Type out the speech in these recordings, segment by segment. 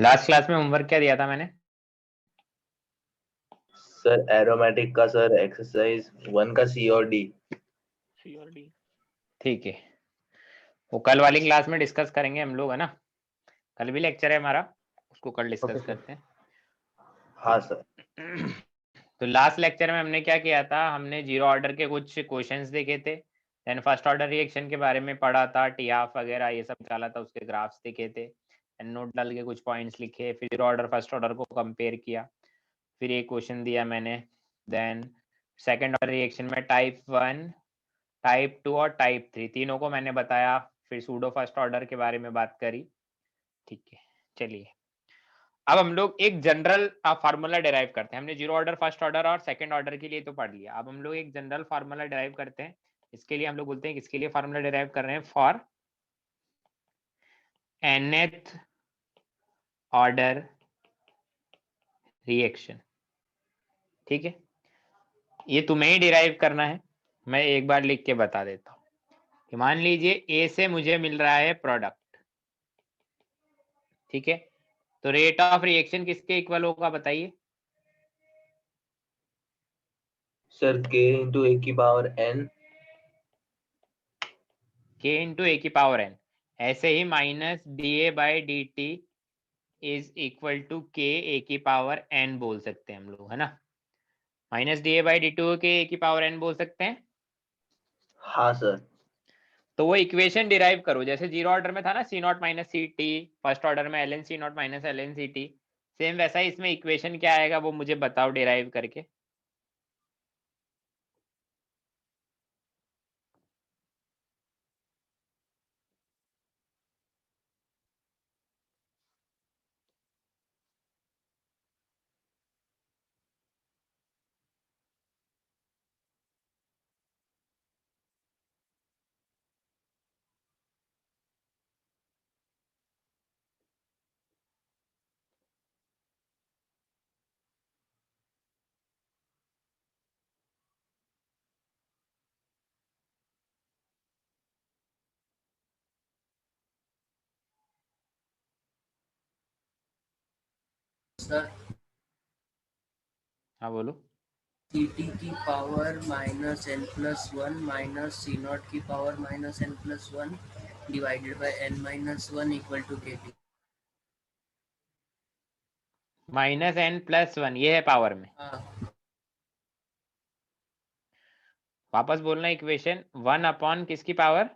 Last class में homework क्या दिया था मैंने? सर एरोमेटिक का सर एक्सरसाइज 1 का सी और डी। ठीक है, वो कल वाली क्लास में डिस्कस करेंगे हम लोग, है ना। कल भी लेक्चर है हमारा, उसको कल डिस्कस करते हैं। हाँ सर। तो लास्ट लेक्चर में हमने क्या किया था, हमने जीरो ऑर्डर के कुछ क्वेश्चंस देखे थे, देन फर्स्ट ऑर्डर रिएक्शन के बारे में पढ़ा था, टीआफ वगैरह ये सब निकाला था, उसके ग्राफ्स देखे थे, एंड नोट डाल के कुछ पॉइंट्स लिखे, फिर जीरो ऑर्डर फर्स्ट ऑर्डर को कंपेयर किया, फिर एक क्वेश्चन दिया मैंने। देन सेकेंड ऑर्डर रिएक्शन में टाइप 1, टाइप 2 और टाइप 3 तीनों को मैंने बताया, फिर सूडो फर्स्ट ऑर्डर के बारे में बात करी। ठीक है, चलिए अब हम लोग एक जनरल फार्मूला डिराइव करते हैं। हमने जीरो ऑर्डर फर्स्ट ऑर्डर और सेकंड ऑर्डर के लिए तो पढ़ लिया, अब हम लोग एक जनरल फार्मूला डिराइव करते हैं। इसके लिए हम लोग बोलते हैं किसके लिए फार्मूला डिराइव कर रहे हैं, फॉर nth ऑर्डर रिएक्शन। ठीक है, ये तुम्हें ही डिराइव करना है, मैं एक बार लिख के बता देता हूँ कि मान लीजिए ए से मुझे मिल रहा है प्रोडक्ट, ठीक है, तो रेट ऑफ रिएक्शन किसके इक्वल होगा बताइए। सर k इंटू ए की power n। k into A की पावर n, ऐसे ही minus D A by D T is equal to K A की पावर n बोल सकते हैं हम लोग, है ना। Minus D A by D two K A की पावर n बोल सकते हैं। हाँ सर। तो वो इक्वेशन डिराइव करो, जैसे जीरो ऑर्डर में था ना C naught minus C T, first order में L N C naught minus L N C T, same वैसा ही इसमें इक्वेशन क्या आएगा वो मुझे बताओ डिराइव करके। सर हाँ बोलो। सी टी की power minus N plus one minus C naught की power minus N plus one divided by N minus one equal to K T. Minus N plus one ये है पावर में, हाँ वापस बोलना इक्वेशन, वन अपॉन किसकी power,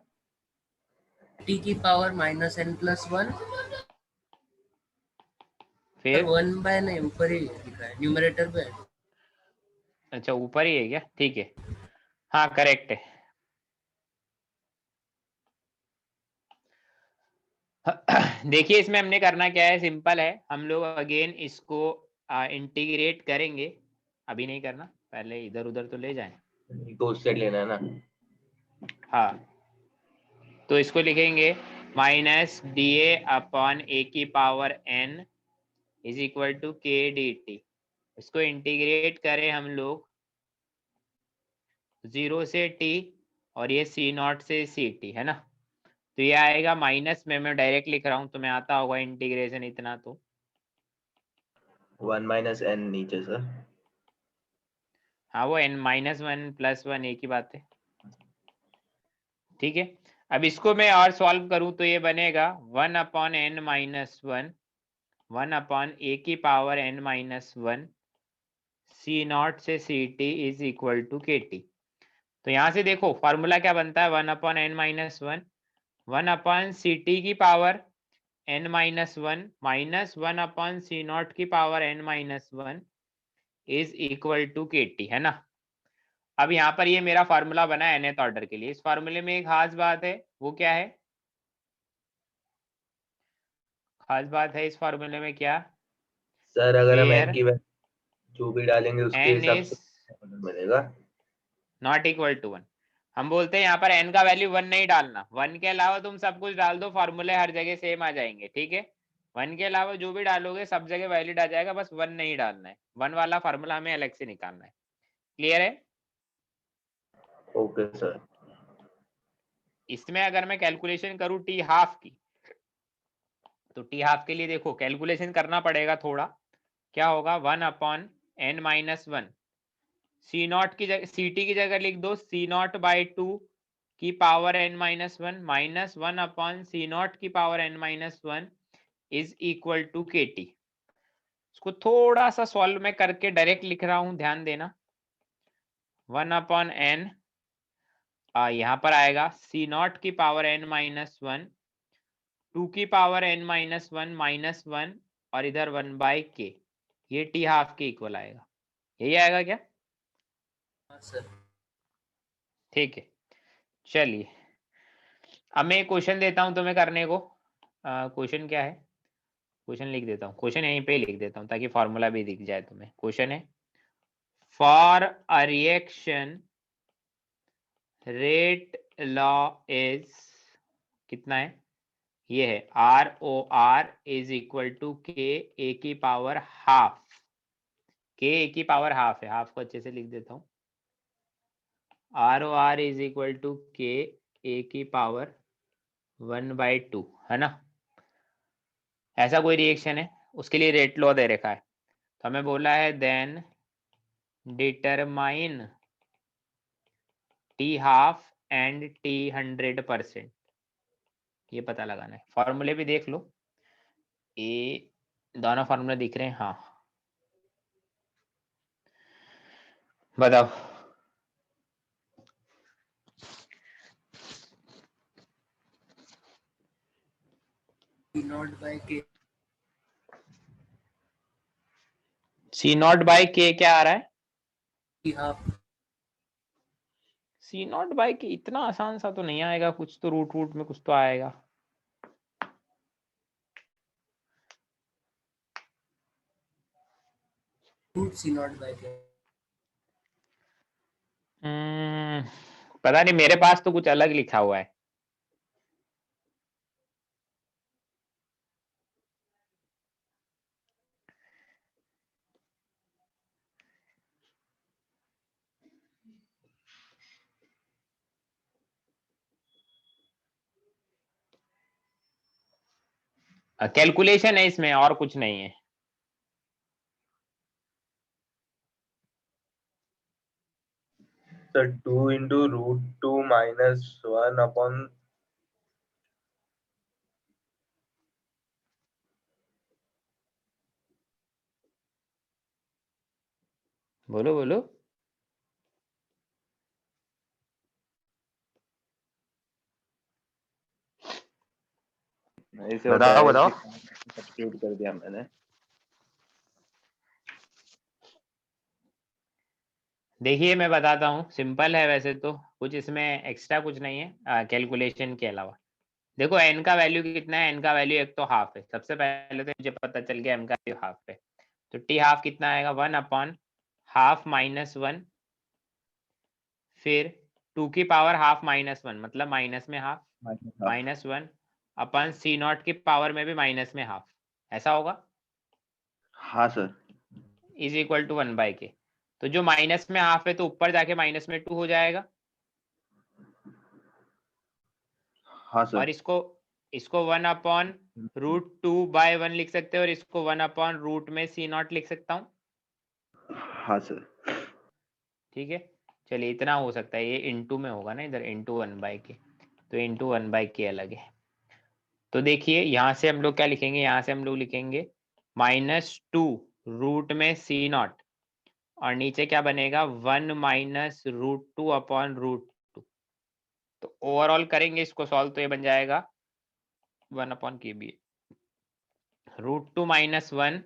T की power minus N plus one. फिर वन बाय नहीं, ऊपर ही लिखा है न्यूमरेटर पे। अच्छा ऊपर ही है क्या, ठीक है, हाँ करेक्ट है। देखिए इसमें हमने करना क्या है, सिंपल है, हम लोग अगेन इसको इंटीग्रेट करेंगे, अभी नहीं करना, पहले इधर उधर तो ले जाएं। तो उससे लेना है ना। हाँ, तो इसको लिखेंगे minus D A upon A की power n is equal to K D T. इसको इंटीग्रेट करें हम लोग 0 से t और ये सी नॉट से सी टी, है ना। तो ये आएगा माइनस में, मैं डायरेक्ट लिख रहा हूँ, तुम्हें आता होगा इंटीग्रेशन इतना तो। 1 माइनस n नीचे सर। हाँ वो n minus one plus one एक ही बात है, ठीक है। अब इसको मैं और सॉल्व करूं तो ये बनेगा 1 upon n minus one, 1 upon A की power n minus one, C naught से C T is equal to K T. तो यहाँ से देखो फॉर्मूला क्या बनता है, 1 upon n minus one, 1 upon C T की power n minus one minus 1 upon C naught की power n minus one is equal to K T, है ना। अब यहाँ पर ये मेरा फार्मूला बना है nth ऑर्डर के लिए। इस फार्मूले में एक खास बात है, वो क्या है, खास बात है इस फार्मूले में क्या, सर अगर हम n वेयर की वैल्यू जो भी डालेंगे उसके n हिसाब इज से मिलेगा। Not equal to one. हम बोलते हैं यहाँ पर n का वैल्यू वन नहीं डालना, वन के अलावा तुम सब कुछ डाल दो, फार्मूले हर जगह सेम आ जाएंगे, ठीक है। वन के अलावा जो भी डालोगे सब जगह वैलिड आ जाएगा, बस वन नहीं डालना है, वन वाला फार्मूला हमें अलग से निकालना है। क्लियर है। Okay sir. इसमें अगर मैं कैलकुलेशन करूँ टी हाफ की, तो टी हाफ के लिए देखो कैलकुलेशन करना पड़ेगा थोड़ा। क्या होगा 1/n-1 सी नॉट की जगह सी टी की जगह लिख दो C0/2 की पावर n-1 माइनस 1/C0 की power n-1 is equal to KT। इसको थोड़ा सा सॉल्व में करके डायरेक्ट लिख रहा हूं, ध्यान देना। 1/n यहाँ पर आएगा C0 की पावर n-1 2 की पावर n-1 -1 और इधर 1/k, ये टी हाफ के इक्वल आएगा। यही आएगा क्या? हाँ सर। ठीक है, चलिए अब मैं एक क्वेश्चन देता हूं तुम्हें करने को। क्वेश्चन क्या है? क्वेश्चन लिख देता हूँ, क्वेश्चन यहीं पे लिख देता हूँ ताकि फॉर्मूला भी दिख जाए तुम्हें। क्वेश्चन है for a reaction rate law is, कितना है? ये है ROR is equal to K A की पावर हाफ। के ए की पावर हाफ है, हाफ को अच्छे से लिख देता हूँ। ROR is equal to K A की पावर 1/2, है ना? ऐसा कोई रिएक्शन है, उसके लिए रेट लॉ दे रखा है। तो हमें बोला है then determine T half and T 100%, ये पता लगाना है। फॉर्मूले भी देख लो, ये दोनों फॉर्मूले दिख रहे हैं? हाँ बताओ। C0/K C0/K क्या आ रहा है? T half. C0/K इतना आसान सा तो नहीं आएगा, कुछ तो रूट रूट में कुछ तो आएगा। Root C0/K। पता नहीं, मेरे पास तो कुछ अलग लिखा हुआ है। कैलकुलेशन है इसमें, और कुछ नहीं है। So 2 into root 2 minus 1 upon बोलो बोलो। इसे बताओ बताओ। सब्स्टिट्यूट कर दिया मैंने। देखिए मैं बताता हूँ, सिंपल है वैसे तो, कुछ इसमें एक्स्ट्रा कुछ नहीं है कैलकुलेशन के अलावा। देखो n का वैल्यू कितना है? n का वैल्यू एक तो हाफ है। सबसे पहले तो मुझे पता चल गया m का वैल्यू हाफ है, तो टी हाफ कितना आएगा? 1/12 - 1, फिर 2 की पावर हाफ -1 मतलब माइनस में हाफ, -1 अपन C0 की पावर में भी माइनस में हाफ, ऐसा होगा? हाँ sir. Is equal to 1/k। तो जो माइनस में हाफ है तो ऊपर जाके माइनस में 2 हो जाएगा। हाँ सर। और इसको 1/√2/1 लिख सकते हो, और इसको 1/रूट में C0 लिख सकता हूँ। हाँ सर। ठीक है, चलिए इतना हो सकता है। ये इनटू में होगा ना, इधर इनटू 1/k, तो इनटू 1/k अलग है। तो देखिए यहाँ से हम लोग क्या लिखेंगे? यहाँ से हम लोग लिखेंगे -2 रूट में C0, और नीचे क्या बनेगा? 1 - √2/√2। तो ओवरऑल करेंगे इसको सॉल्व, तो ये बन जाएगा 1/kb √2 - 1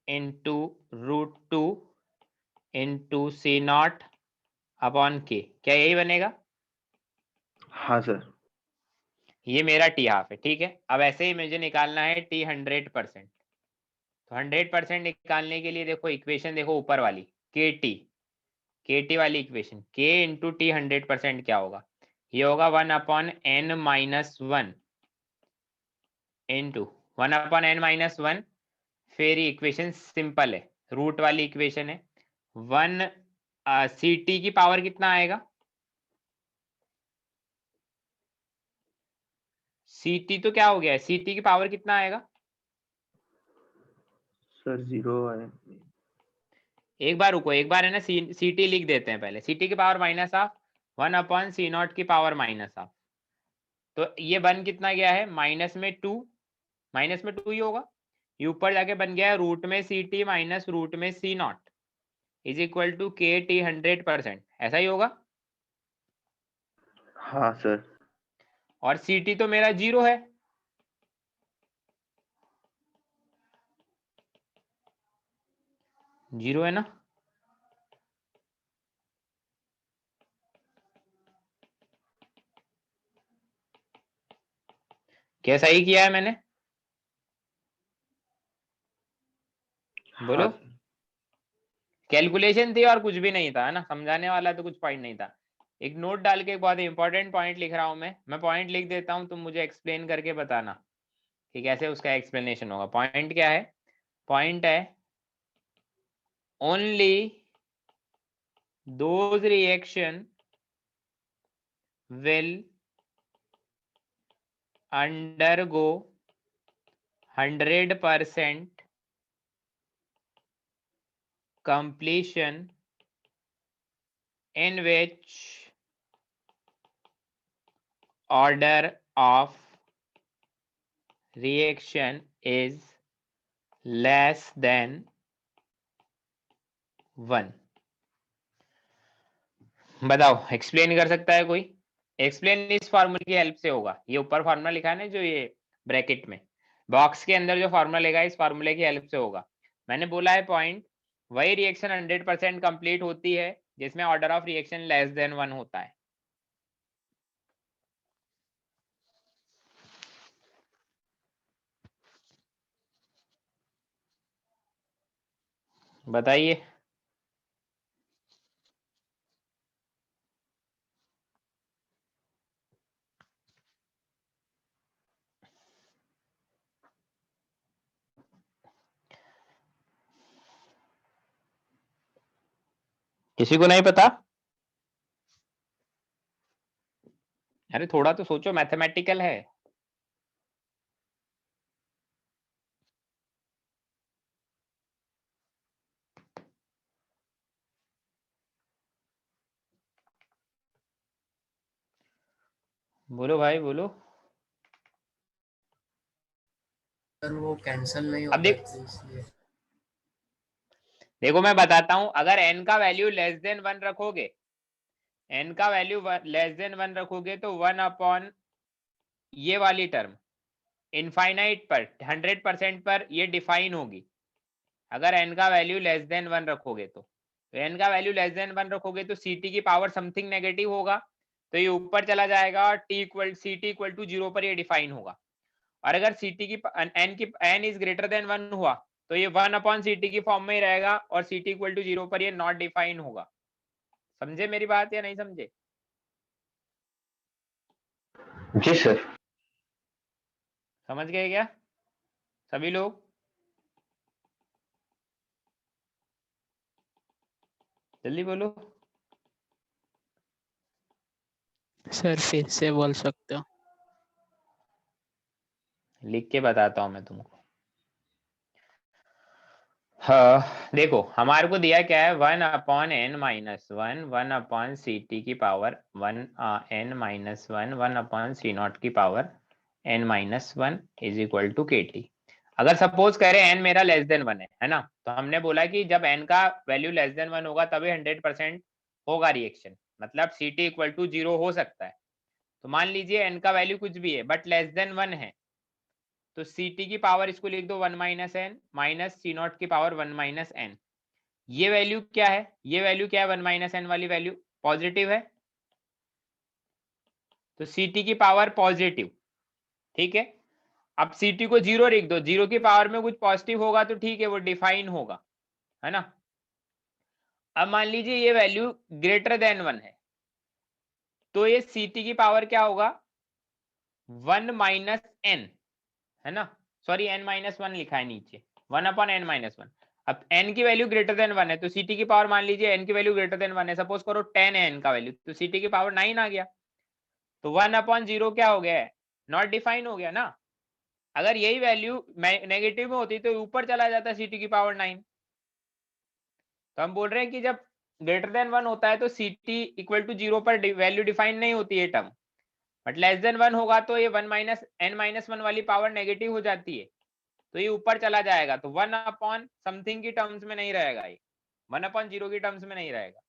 इंटू √2 इंटू C0/k। क्या यही बनेगा? हाँ सर। ये मेरा टी हाफ है। ठीक है, अब ऐसे ही मुझे निकालना है टी 100%। तो 100% निकालने के लिए देखो इक्वेशन देखो ऊपर वाली, के टी वाली इक्वेशन, k इंटू टी 100% क्या होगा? ये होगा 1/n-1 इंटू 1/n-1। फिर इक्वेशन सिंपल है, रूट वाली इक्वेशन है। 1 ct की पावर कितना आएगा? Ct तो क्या हो गया है, Ct की पावर कितना आएगा सर 0 है। एक बार रुको, एक बार है ना Ct लिख देते हैं पहले। Ct की पावर माइनस ऑफ 1/C0 की पावर माइनस ऑफ, तो ये बन कितना गया है माइनस में 2 ही होगा, ये ऊपर जाके बन गया है रूट में Ct माइनस रूट में C0 is equal to KT 100%, ऐसा ही होगा। हाँ सर। और Ct तो मेरा 0 है, जीरो है ना। क्या सही किया है मैंने, बोलो। हाँ। कैलकुलेशन थी और कुछ भी नहीं था, है ना, समझाने वाला तो कुछ पॉइंट नहीं था। एक नोट डाल के एक बहुत इंपॉर्टेंट पॉइंट लिख रहा हूं मैं पॉइंट लिख देता हूं, तुम मुझे एक्सप्लेन करके बताना कि कैसे उसका एक्सप्लेनेशन होगा। पॉइंट क्या है, पॉइंट है only those reaction will undergo 100% completion in which order of reaction is less than 1। बताओ एक्सप्लेन कर सकता है कोई? एक्सप्लेन इस फार्मूले की हेल्प से होगा, ये ऊपर फार्मूला लिखा है ना जो ये ब्रैकेट में बॉक्स के अंदर जो फार्मूला लिखा है इस फार्मूले की हेल्प से होगा। मैंने बोला है पॉइंट, वही रिएक्शन 100% कंप्लीट होती है जिसमें order of reaction less than 1 होता है। बताइए। किसी को नहीं पता? अरे थोड़ा तो सोचो, मैथमेटिकल है। बोलो भाई बोलो। सर वो कैंसिल नहीं अब होता देख, तो इसलिए। देखो मैं बताता हूं, अगर n का वैल्यू लेस देन 1 रखोगे, n का वैल्यू लेस देन 1 रखोगे तो 1 अपॉन ये वाली टर्म इनफाइनाइट पर 100% पर ये डिफाइन होगी। अगर n का वैल्यू लेस देन 1 रखोगे तो n का वैल्यू लेस देन 1 रखोगे तो Ct की पावर समथिंग नेगेटिव होगा, तो ये ऊपर चला जाएगा और Ct इक्वल टू 0 पर ये डिफाइन होगा। और अगर Ct की n इज ग्रेटर देन 1 हुआ तो ये 1 अपॉन Ct की फॉर्म में ही रहेगा और Ct इक्वल टू 0 पर ये नॉट डिफाइन होगा। समझे मेरी बात या नहीं समझे? जी सर। समझ गए क्या सभी लोग? जल्दी बोलो। सर फिर से बोल सकते हो? लिख के बताता हूं मैं तुमको। हाँ देखो, हमारे को दिया क्या है 1 upon n minus 1 1 upon Ct की power 1 n minus 1 1 upon C0 की power n minus 1 is equal to KT। अगर सपोज करें n मेरा लेस देन 1 है ना, तो हमने बोला कि जब n का वैल्यू लेस देन 1 होगा तभी 100% होगा रिएक्शन, मतलब Ct इक्वल टू 0 हो सकता है। तो मान लीजिए n का वैल्यू कुछ भी है बट लेस देन 1 है, तो Ct की पावर इसको लिख दो 1 माइनस एन माइनस C0 की पावर 1 माइनस एन। ये वैल्यू क्या है, ये वैल्यू क्या है, 1 माइनस एन वाली वैल्यू पॉजिटिव है, तो Ct की पावर पॉजिटिव, ठीक है। अब Ct को 0 लिख दो, 0 की पावर में कुछ पॉजिटिव होगा तो ठीक है वो डिफाइन होगा, है ना। अब मान लीजिए ये वैल्यू ग्रेटर देन 1 है, तो ये Ct की पावर क्या होगा 1 माइनस एन, है ना, सॉरी n माइनस 1 लिखा है नीचे, 1 अपॉन n माइनस 1। अब n की वैल्यू ग्रेटर देन 1 है तो Ct की पावर मान लीजिए n की वैल्यू ग्रेटर देन 1 है, सपोज करो 10 है n का वैल्यू, तो Ct की पावर 9 आ गया, तो 1 अपॉन 0 क्या हो गया है नॉट डिफाइन हो गया ना। अगर यही वैल्यू नेगेटिव में होती तो ऊपर चला जाता Ct की पावर 9। तो हम बोल रहे हैं कि जब ग्रेटर देन 1 होता है तो Ct इक्वल टू 0 पर वैल्यू डिफाइन नहीं होती है टर्म, बट लेस देन 1 होगा तो ये 1 माइनस n माइनस 1 वाली पावर नेगेटिव हो जाती है, तो ये ऊपर चला जाएगा, तो 1 अपॉन समथिंग की टर्म्स में नहीं रहेगा, ये 1 अपॉन 0 की टर्म्स में नहीं रहेगा।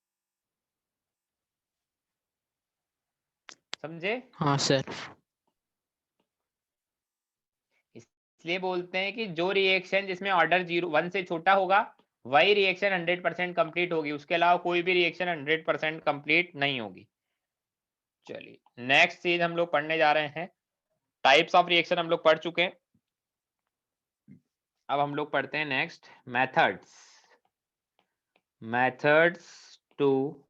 समझे? हाँ सर। इसलिए बोलते हैं कि जो रिएक्शन जिसमें ऑर्डर 1 से छोटा होगा वही रिएक्शन 100% कंप्लीट होगी, उसके अलावा कोई भी रिएक्शन 100% कंप्लीट नहीं होगी। चलिए नेक्स्ट चीज हम लोग पढ़ने जा रहे हैं, टाइप्स ऑफ रिएक्शन हम लोग पढ़ चुके हैं, अब हम लोग पढ़ते हैं next methods to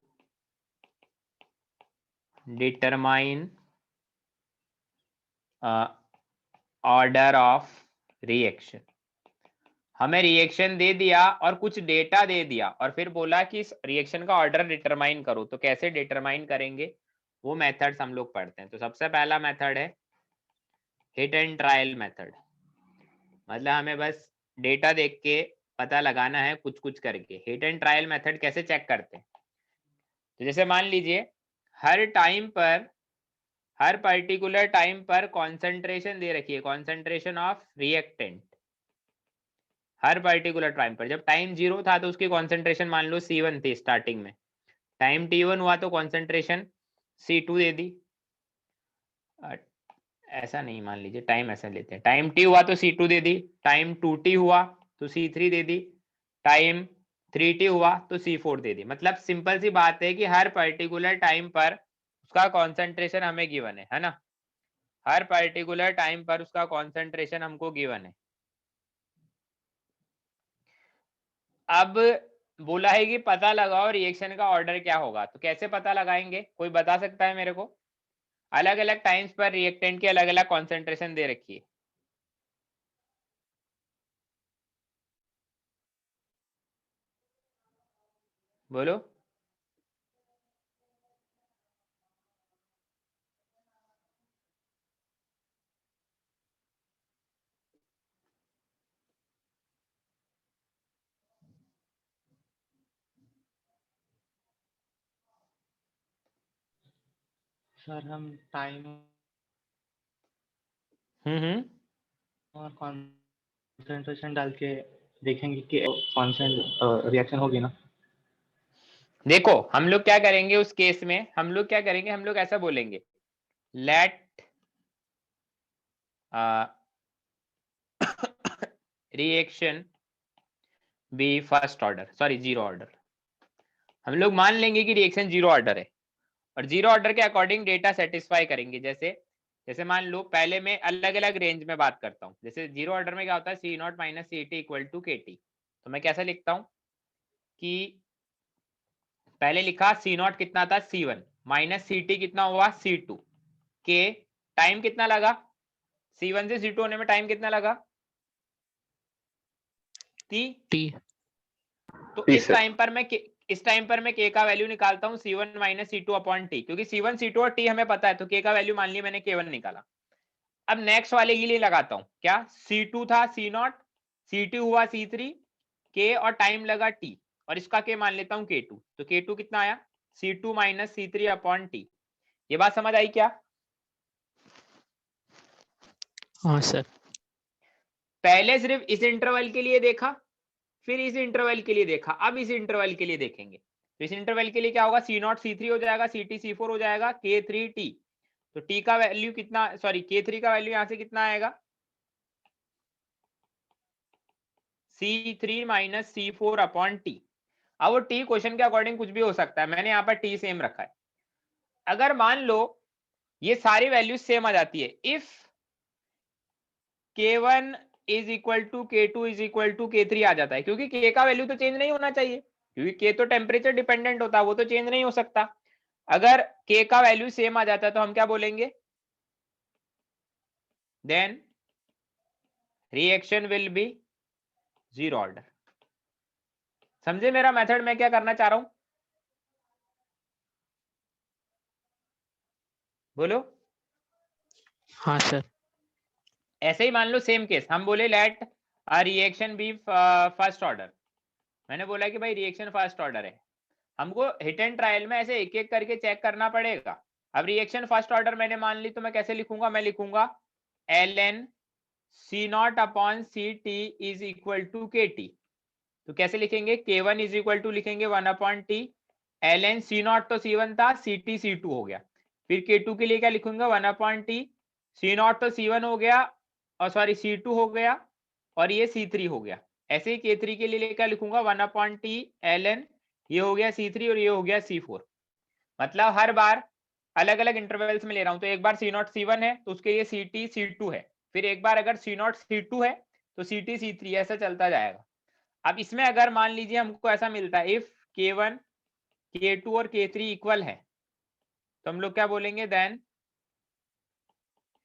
determine order of reaction. हमें रिएक्शन दे दिया और कुछ डेटा दे दिया और फिर बोला कि इस रिएक्शन का ऑर्डर डिटरमाइन करो, तो कैसे डिटरमाइन करेंगे वो मेथड्स हम लोग पढ़ते हैं। तो सबसे पहला मेथड है हिट एंड ट्रायल मेथड, मतलब हमें बस डेटा देख के पता लगाना है कुछ कुछ करके। हिट एंड ट्रायल मेथड कैसे चेक करते हैं, तो जैसे मान लीजिए हर पर्टिकुलर टाइम पर कॉन्सेंट्रेशन दे रखी है, concentration of reactant her particular time पर। जब टाइम 0 था तो उसकी कॉन्सेंट्रेशन मान लो C1 थी स्टार्टिंग में, टाइम T1 हुआ तो कॉन्सेंट्रेशन C2 दे दी, ऐसा नहीं, मान लीजिए टाइम ऐसा लेते हैं, टाइम T हुआ तो C2 दे दी, टाइम 2T हुआ तो C3 दे दी, टाइम 3T हुआ तो C4 दे दी। मतलब सिंपल सी बात है कि हर पर्टिकुलर टाइम पर उसका कॉन्सेंट्रेशन हमें गिवन है ना, हर पर्टिकुलर टाइम पर उसका कॉन्सेंट्रेशन हमको गिवन है। अब बोला है कि पता लगाओ रिएक्शन का ऑर्डर क्या होगा, तो कैसे पता लगाएंगे, कोई बता सकता है मेरे को? अलग अलग टाइम्स पर रिएक्टेंट की अलग अलग कॉन्सेंट्रेशन दे रखी है, बोलो। सर हम टाइम और कॉन्सेंट्रेशन डाल के देखेंगे कि कौन सा रिएक्शन होगी ना। देखो हम लोग क्या करेंगे उस केस में, हम लोग क्या करेंगे, हम लोग ऐसा बोलेंगे let reaction be first order, sorry 0 order. हम लोग मान लेंगे कि रिएक्शन 0 ऑर्डर है और 0 ऑर्डर के अकॉर्डिंग डेटा सेटिस्फाई करेंगे। जैसे मान लो पहले मैं अलग अलग रेंज में बात करता हूँ, जैसे 0 ऑर्डर में क्या होता है C0 minus CT equal to KT, तो मैं कैसे लिखता हूँ कि पहले लिखा C0 कितना था C1 माइनस CT कितना हुआ C2 के, टाइम कितना लगा C1 से C2 होने में, टाइम कितना लगा T। तो इस टाइम पर मैं K का वैल्यू निकालता हूँ C1 minus C2 upon T, क्योंकि C1 C2 और T हमें पता है, तो K का वैल्यू मान लिया मैंने K1 निकाला। अब नेक्स्ट वाले के लिए लगाता हूँ, क्या C2 था C0, C2 हुआ C3, K और टाइम लगा T, और इसका K मान लेता हूँ K2, तो K2 कितना आया C2 minus C3 upon T। ये बात समझ आई क्या? हाँ सर। पहले सिर्फ इस इंटरवल के लिए देखा, फिर इस इंटरवल के लिए देखा, अब इस इंटरवल के लिए देखेंगे। तो इस इंटरवल के लिए क्या होगा, C0 C3 हो जाएगा, CT C4 हो जाएगा, K3 T। तो T का वैल्यू कितना, सॉरी K3 का वैल्यू यहां से कितना आएगा C3 minus C4 upon T। अब वो T क्वेश्चन के अकॉर्डिंग कुछ भी हो सकता है, मैंने यहाँ पर T सेम रखा है। अगर मान लो ये सारी वैल्यूज सेम आ जाती है, if K1 is equal to K2 is equal to K3 आ जाता है, क्योंकि K का वैल्यू तो चेंज नहीं होना चाहिए, क्योंकि K तो टेम्परेचर डिपेंडेंट होता है, वो तो चेंज नहीं हो सकता। अगर K का वैल्यू सेम आ जाता है तो हम क्या बोलेंगे, then reaction will be 0 order. समझे मेरा मेथड मैं क्या करना चाह रहा हूं, बोलो। हाँ सर। ऐसे ही मान लो सेम केस, हम बोले let a reaction be first order, मैंने बोला कि भाई रिएक्शन फर्स्ट ऑर्डर है, हमको हिट एंड ट्रायल में ऐसे एक एक करके चेक करना पड़ेगा। अब रिएक्शन फर्स्ट ऑर्डर मैंने मान ली, तो मैं कैसे लिखूंगा, मैं लिखूंगा ln C0 upon C T is equal to K T. तो कैसे लिखेंगे, K1 इज इक्वल टू लिखेंगे 1 अपॉन टी, ln C0 तो C1 था, CT C2 हो गया, फिर K2 के लिए क्या लिखूंगा 1 अपॉन टी, C0 तो C1 हो गया और सॉरी C2 हो गया और ये C3 हो गया। ऐसे ही K3 के लिए क्या लिखूंगा 1 अपॉन टी ln, ये हो गया C3 और ये हो गया C4। मतलब हर बार अलग अलग इंटरवल्स में ले रहा हूं, तो एक बार C0 C1 है तो उसके लिए CT C2 है, फिर एक बार अगर C0 C2 है तो CT C3, ऐसा चलता जाएगा। अब इसमें अगर मान लीजिए हमको ऐसा मिलता है इफ K1 K2 और K3 इक्वल है, तो हम लोग क्या बोलेंगे, then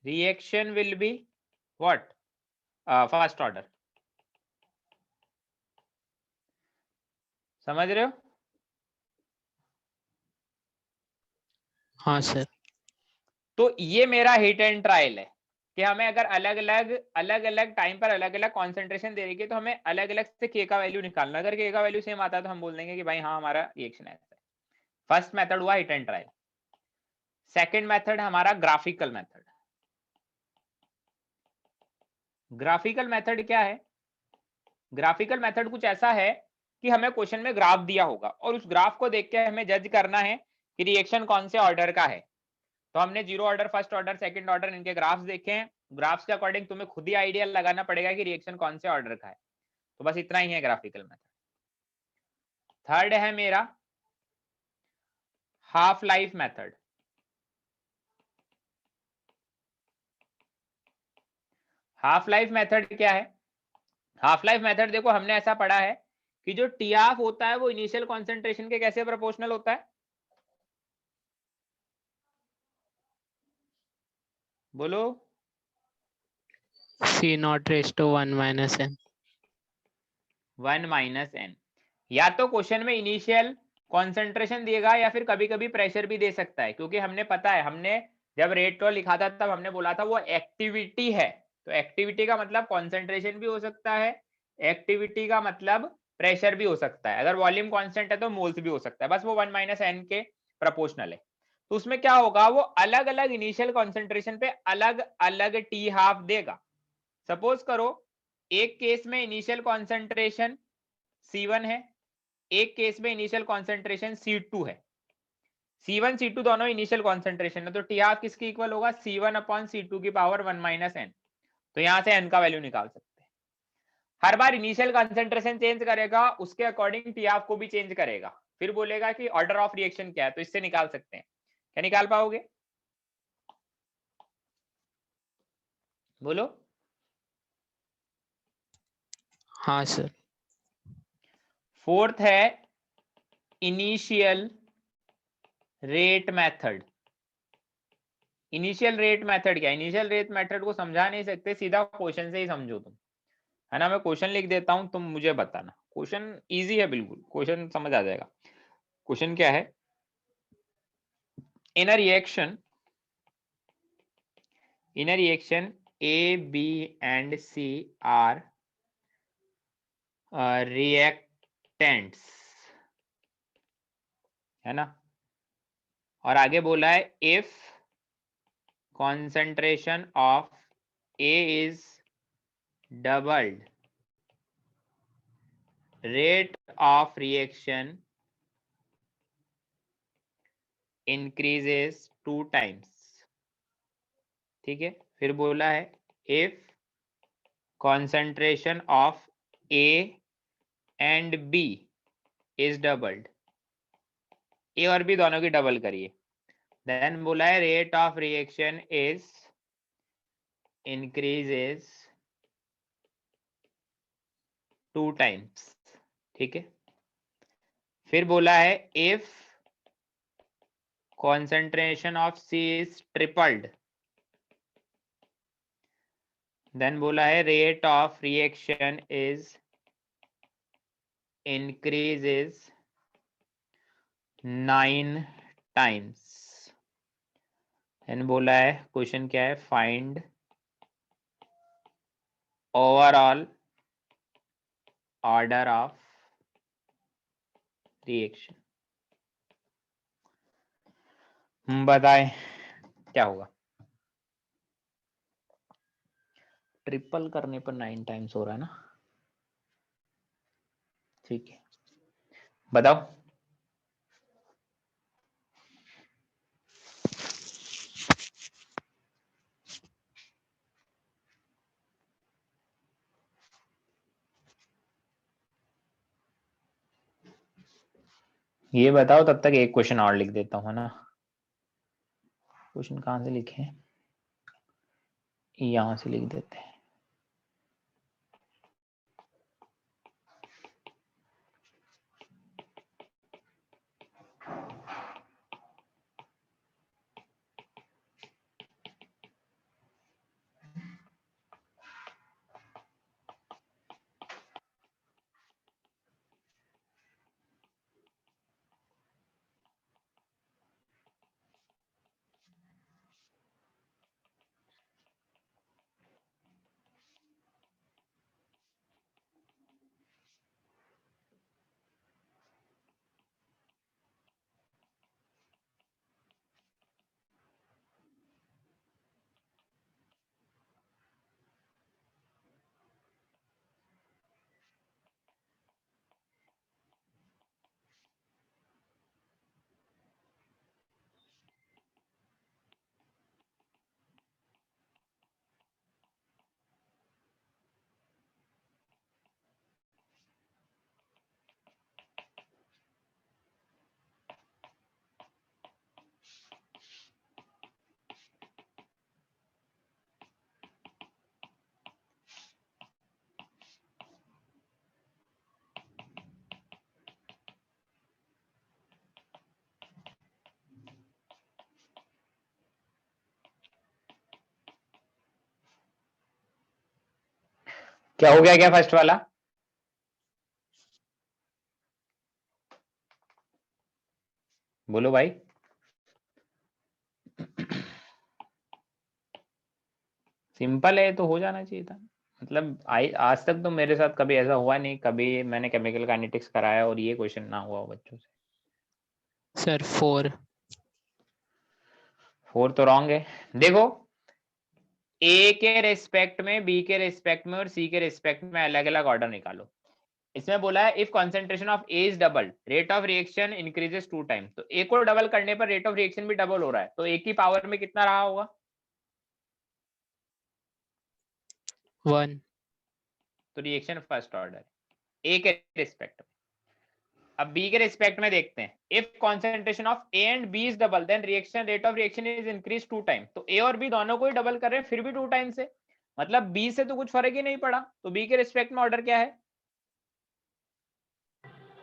reaction will be what, first order. समझ रहे हो? हाँ सर। तो ये मेरा हिट एंड ट्रायल है कि हमें अगर अलग अलग टाइम पर अलग अलग कॉन्सेंट्रेशन दे रही है तो हमें अलग अलग से के का वैल्यू निकालना। अगर के का वैल्यू सेम आता है तो हम बोल देंगे कि भाई हाँ हमारा रिएक्शन ऐसा है। फर्स्ट मेथड हुआ hit and trial. Second method हमारा ग्राफिकल मेथड। ग्राफिकल मेथड क्या है? ग्राफिकल मेथड कुछ ऐसा है कि हमें क्वेश्चन में ग्राफ दिया होगा और उस ग्राफ को देख के हमें जज करना है कि रिएक्शन कौन से ऑर्डर का है। तो हमने zero order, first order, second order, इनके ग्राफ्स देखे हैं। ग्राफ्स के अकॉर्डिंग तुम्हें खुद ही आइडिया लगाना पड़ेगा कि रिएक्शन कौन से ऑर्डर का है। तो बस इतना ही है ग्राफिकल मेथड। थर्ड है मेरा half life method. Half life method क्या है? हाफ लाइफ मेथड देखो, हमने ऐसा पढ़ा है कि जो टी हाफ होता है वो इनिशियल कॉन्सेंट्रेशन के कैसे प्रोपोर्शनल होता है? बोलो। C0 raised to 1 minus n। 1 minus N. या तो क्वेश्चन में इनिशियल कॉन्सेंट्रेशन देगा या फिर कभी कभी प्रेशर भी दे सकता है, क्योंकि हमने पता है, हमने जब रेट लॉ लिखा था तब हमने बोला था वो एक्टिविटी है। तो एक्टिविटी का मतलब कॉन्सेंट्रेशन भी हो सकता है, एक्टिविटी का मतलब प्रेशर भी हो सकता है। अगर वॉल्यूम कांस्टेंट है तो मोल्स भी हो सकता है, बस वो 1 माइनस एन के प्रोपोर्शनल है। तो उसमें क्या होगा, वो अलग अलग इनिशियल कॉन्सेंट्रेशन पे अलग अलग टी हाफ देगा। सपोज करो एक केस में इनिशियल कॉन्सेंट्रेशन C1 है, एक केस में इनिशियल कॉन्सेंट्रेशन C2 है। C1 C2 दोनों इनिशियल कॉन्सेंट्रेशन है, तो टी हाफ किसकी इक्वल होगा, C1 अपॉन C2 की पावर 1 माइनस एन। तो यहां से एन का वैल्यू निकाल सकते हैं। हर बार इनिशियल कॉन्सेंट्रेशन चेंज करेगा, उसके अकॉर्डिंग टी हाफ को भी चेंज करेगा, फिर बोलेगा कि ऑर्डर ऑफ रिएक्शन क्या है, तो इससे निकाल सकते हैं। क्या निकाल पाओगे? बोलो। हाँ सर। फोर्थ है initial rate method. Initial rate method क्या है? इनिशियल रेट मेथड को समझा नहीं सकते, सीधा क्वेश्चन से ही समझो तुम, है ना। मैं क्वेश्चन लिख देता हूं, तुम मुझे बताना। क्वेश्चन इजी है बिल्कुल, क्वेश्चन समझ आ जाएगा। क्वेश्चन क्या है, in a reaction A, B and C are reactants, है ना। और आगे बोला है if concentration of A is doubled, rate of reaction increases 2 times। ठीक है, फिर बोला है if concentration of A and B is doubled, A और B दोनों की डबल करिए, देन बोला है rate of reaction is increases 2 times. ठीक है, फिर बोला है if concentration of C is tripled, then बोला है rate of reaction is increases 9 times. And बोला है क्वेश्चन क्या है, find overall order of reaction. बताएं क्या होगा। ट्रिपल करने पर 9 टाइम्स हो रहा है ना, ठीक है बताओ। ये बताओ, तब तक एक क्वेश्चन और लिख देता हूँ, है ना। क्वेश्चन कहाँ से लिखे, यहाँ से लिख देते हैं। क्या हो गया, क्या फर्स्ट वाला। बोलो भाई। सिंपल है तो हो जाना चाहिए था। मतलब आज तक तो मेरे साथ कभी ऐसा हुआ नहीं, कभी मैंने केमिकल काइनेटिक्स कराया और ये क्वेश्चन ना हुआ हो बच्चों से। सर 4। 4 तो रॉन्ग है। देखो, ए के रेस्पेक्ट में, बी के रेस्पेक्ट में और सी के रेस्पेक्ट में अलग अलग ऑर्डर निकालो। इसमें बोला है if concentration of A is double, rate of reaction increases 2 times. तो ए को डबल करने पर रेट ऑफ रिएक्शन भी डबल हो रहा है, तो ए की पावर में कितना रहा होगा। 1। तो रिएक्शन फर्स्ट ऑर्डर ए के रिस्पेक्ट में। अब बी के रिस्पेक्ट में देखते हैं, if concentration of A and B is double then reaction rate of reaction is increase 2 time. तो ए और बी दोनों को ही डबल कर रहे हैं, फिर भी 2 टाइम से, मतलब बी से तो कुछ फर्क ही नहीं पड़ा। तो बी के रिस्पेक्ट में ऑर्डर क्या है,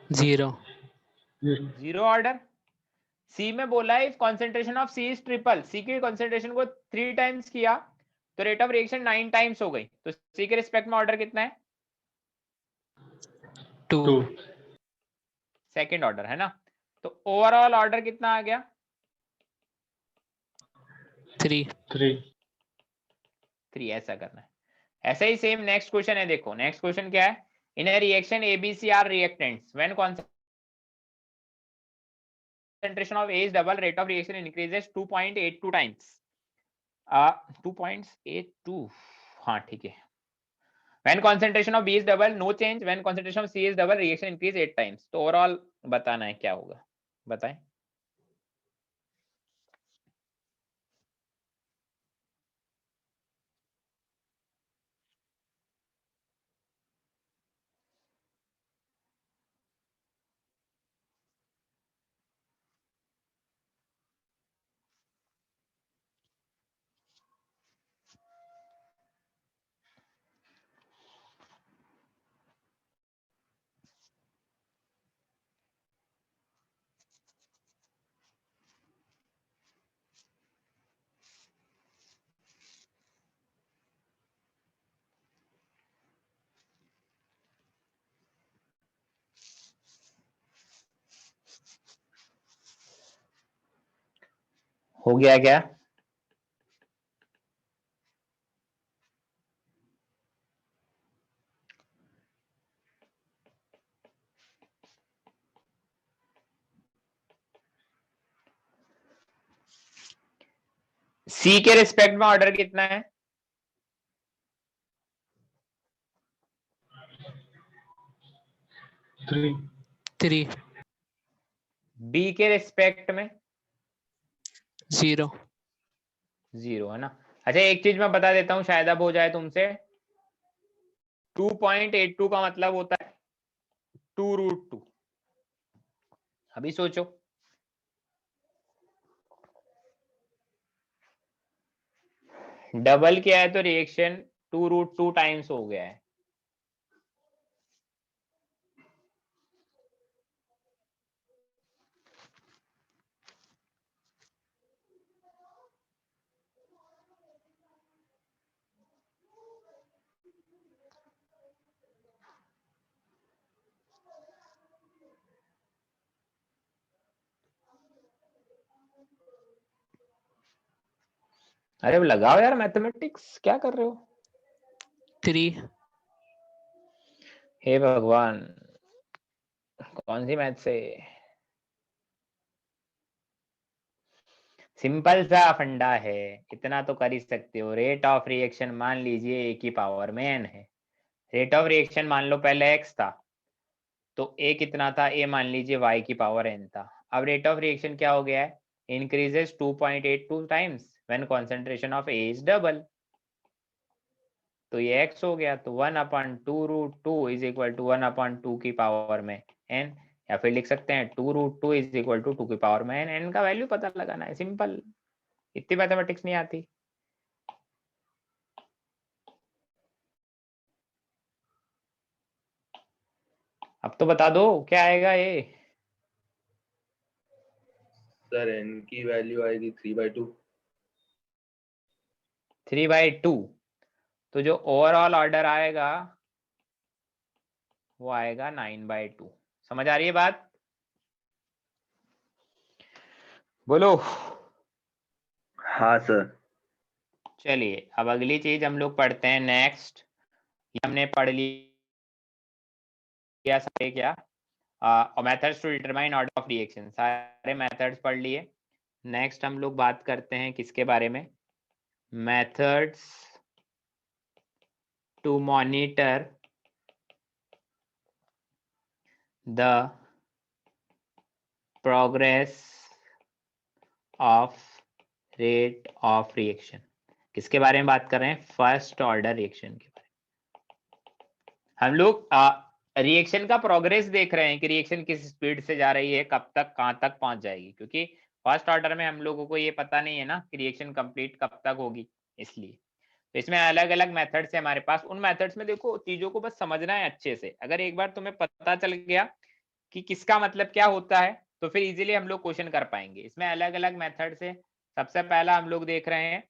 0। 0 ऑर्डर। सी में बोला है if concentration of C is triple, C की कॉन्सेंट्रेशन को 3 टाइम्स किया तो रेट ऑफ रिएक्शन 9 टाइम्स हो गई। तो सी के रिस्पेक्ट में ऑर्डर कितना है, 2। सेकंड ऑर्डर, है ना। तो ओवरऑल ऑर्डर कितना आ गया, 3। 3। ऐसा करना है। ऐसा ही सेम नेक्स्ट क्वेश्चन है, देखो नेक्स्ट क्वेश्चन क्या है, in a reaction ABC are reactants when concentration of A is double, rate of reaction increases 2.82 times. 2.82, हाँ ठीक है। When concentration of B is double, no change. When concentration of C is double, reaction increase 8 times. तो overall बताना है क्या होगा, बताएं। हो गया क्या, सी के रिस्पेक्ट में ऑर्डर कितना है? 3 बी के रिस्पेक्ट में 0 0 है ना। अच्छा एक चीज मैं बता देता हूं, शायद अब हो जाए तुमसे। 2.82 का मतलब होता है 2√2। अभी सोचो, डबल किया है तो रिएक्शन 2√2 टाइम्स हो गया है। अरे लगाओ यार मैथमेटिक्स, क्या कर रहे हो? 3 हे भगवान, कौन सी मैथ से? सिंपल सा फंडा है, इतना तो कर ही सकते हो। रेट ऑफ रिएक्शन मान लीजिए ए की पावर में n है। रेट ऑफ रिएक्शन मान लो पहले x था, तो a कितना था? a मान लीजिए y की पावर n था। अब रेट ऑफ रिएक्शन क्या हो गया है? Increases 2.82 times when concentration of a is double. तो ये x हो गया, तो 1/2√2 इज इक्वल टू 1/2 की पावर में n, या फिर लिख सकते हैं 2√2 इज इक्वल टू 2 की पावर में n। n का वैल्यू पता लगाना है, सिंपल, इतनी मैथमेटिक्स नहीं आती। अब तो बता दो क्या आएगा ये। सर n की वैल्यू आएगी 3/2। 3/2, तो जो ओवरऑल ऑर्डर आएगा वो आएगा 9/2। समझ आ रही है बात? बोलो। हाँ सर। चलिए अब अगली चीज हम लोग पढ़ते हैं नेक्स्ट। हमने पढ़ लिया सारे क्या methods to determine order of reaction, सारे मेथड्स पढ़ लिए। नेक्स्ट हम लोग बात करते हैं किसके बारे में? Methods to monitor the progress of rate of reaction. किसके बारे में बात कर रहे हैं? फर्स्ट ऑर्डर रिएक्शन के बारे में। हम लोग रिएक्शन का प्रोग्रेस देख रहे हैं कि रिएक्शन किस स्पीड से जा रही है, कब तक कहां तक पहुंच जाएगी, क्योंकि फर्स्ट ऑर्डर में हम लोगों को ये पता नहीं है ना कि रिएक्शन कंप्लीट कब तक होगी। इसलिए तो इसमें अलग अलग मेथड्स है हमारे पास। उन मेथड्स में देखो चीजों को बस समझना है अच्छे से। अगर एक बार तुम्हें पता चल गया कि किसका मतलब क्या होता है तो फिर इजीली हम लोग क्वेश्चन कर पाएंगे। इसमें अलग अलग मेथड्स है। सबसे पहला हम लोग देख रहे हैं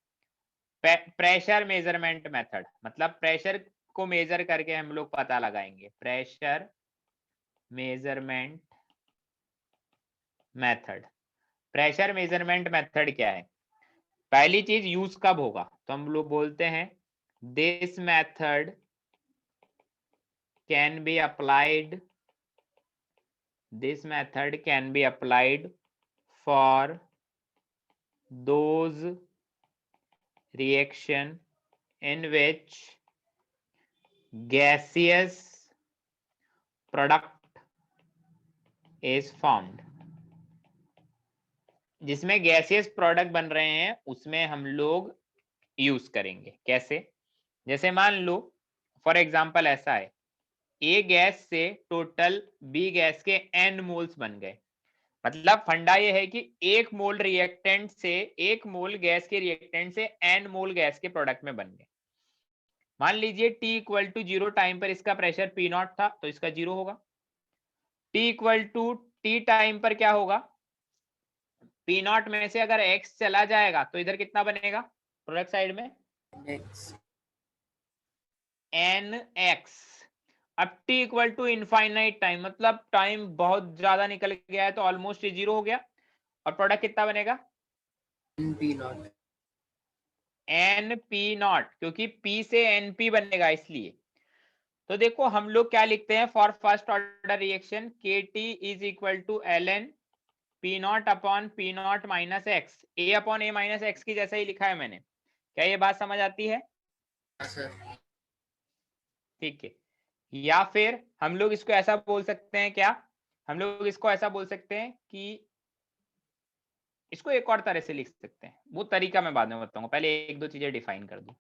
प्रेशर मेजरमेंट मेथड, मतलब प्रेशर को मेजर करके हम लोग पता लगाएंगे। Pressure measurement method. Pressure measurement method क्या है? पहली चीज यूज कब होगा, तो हम लोग बोलते हैं this method can be applied, this method can be applied for those reaction in which gaseous product is formed। जिसमें गैसियस प्रोडक्ट बन रहे हैं उसमें हम लोग यूज करेंगे। कैसे? जैसे मान लो फॉर एग्जांपल ऐसा है, ए गैस से टोटल बी गैस के n मोल्स बन गए। मतलब फंडा ये है कि एक मोल रिएक्टेंट से, एक मोल गैस के रिएक्टेंट से n मोल गैस के प्रोडक्ट में बन गए। मान लीजिए t इक्वल टू 0 टाइम पर इसका प्रेशर P0 था तो इसका 0 होगा। t equal to t time पर क्या होगा? P0 में से अगर x चला जाएगा तो इधर कितना बनेगा प्रोडक्ट साइड में? nx। अब t equal to infinite time, मतलब टाइम बहुत ज्यादा निकल गया है तो ऑलमोस्ट 0 हो गया, और प्रोडक्ट कितना बनेगा? np0, क्योंकि p से np बनेगा इसलिए। तो देखो हम लोग क्या लिखते हैं for first order reaction, kt is equal to ln P not upon P not minus X, A upon A minus X की जैसा ही लिखा है मैंने। क्या ये बात समझ आती है? ठीक है। या फिर हम लोग इसको ऐसा बोल सकते हैं, क्या हम लोग इसको ऐसा बोल सकते हैं कि इसको एक और तरह से लिख सकते हैं, वो तरीका मैं बाद में बताऊंगा, पहले एक दो चीजें डिफाइन कर दूं।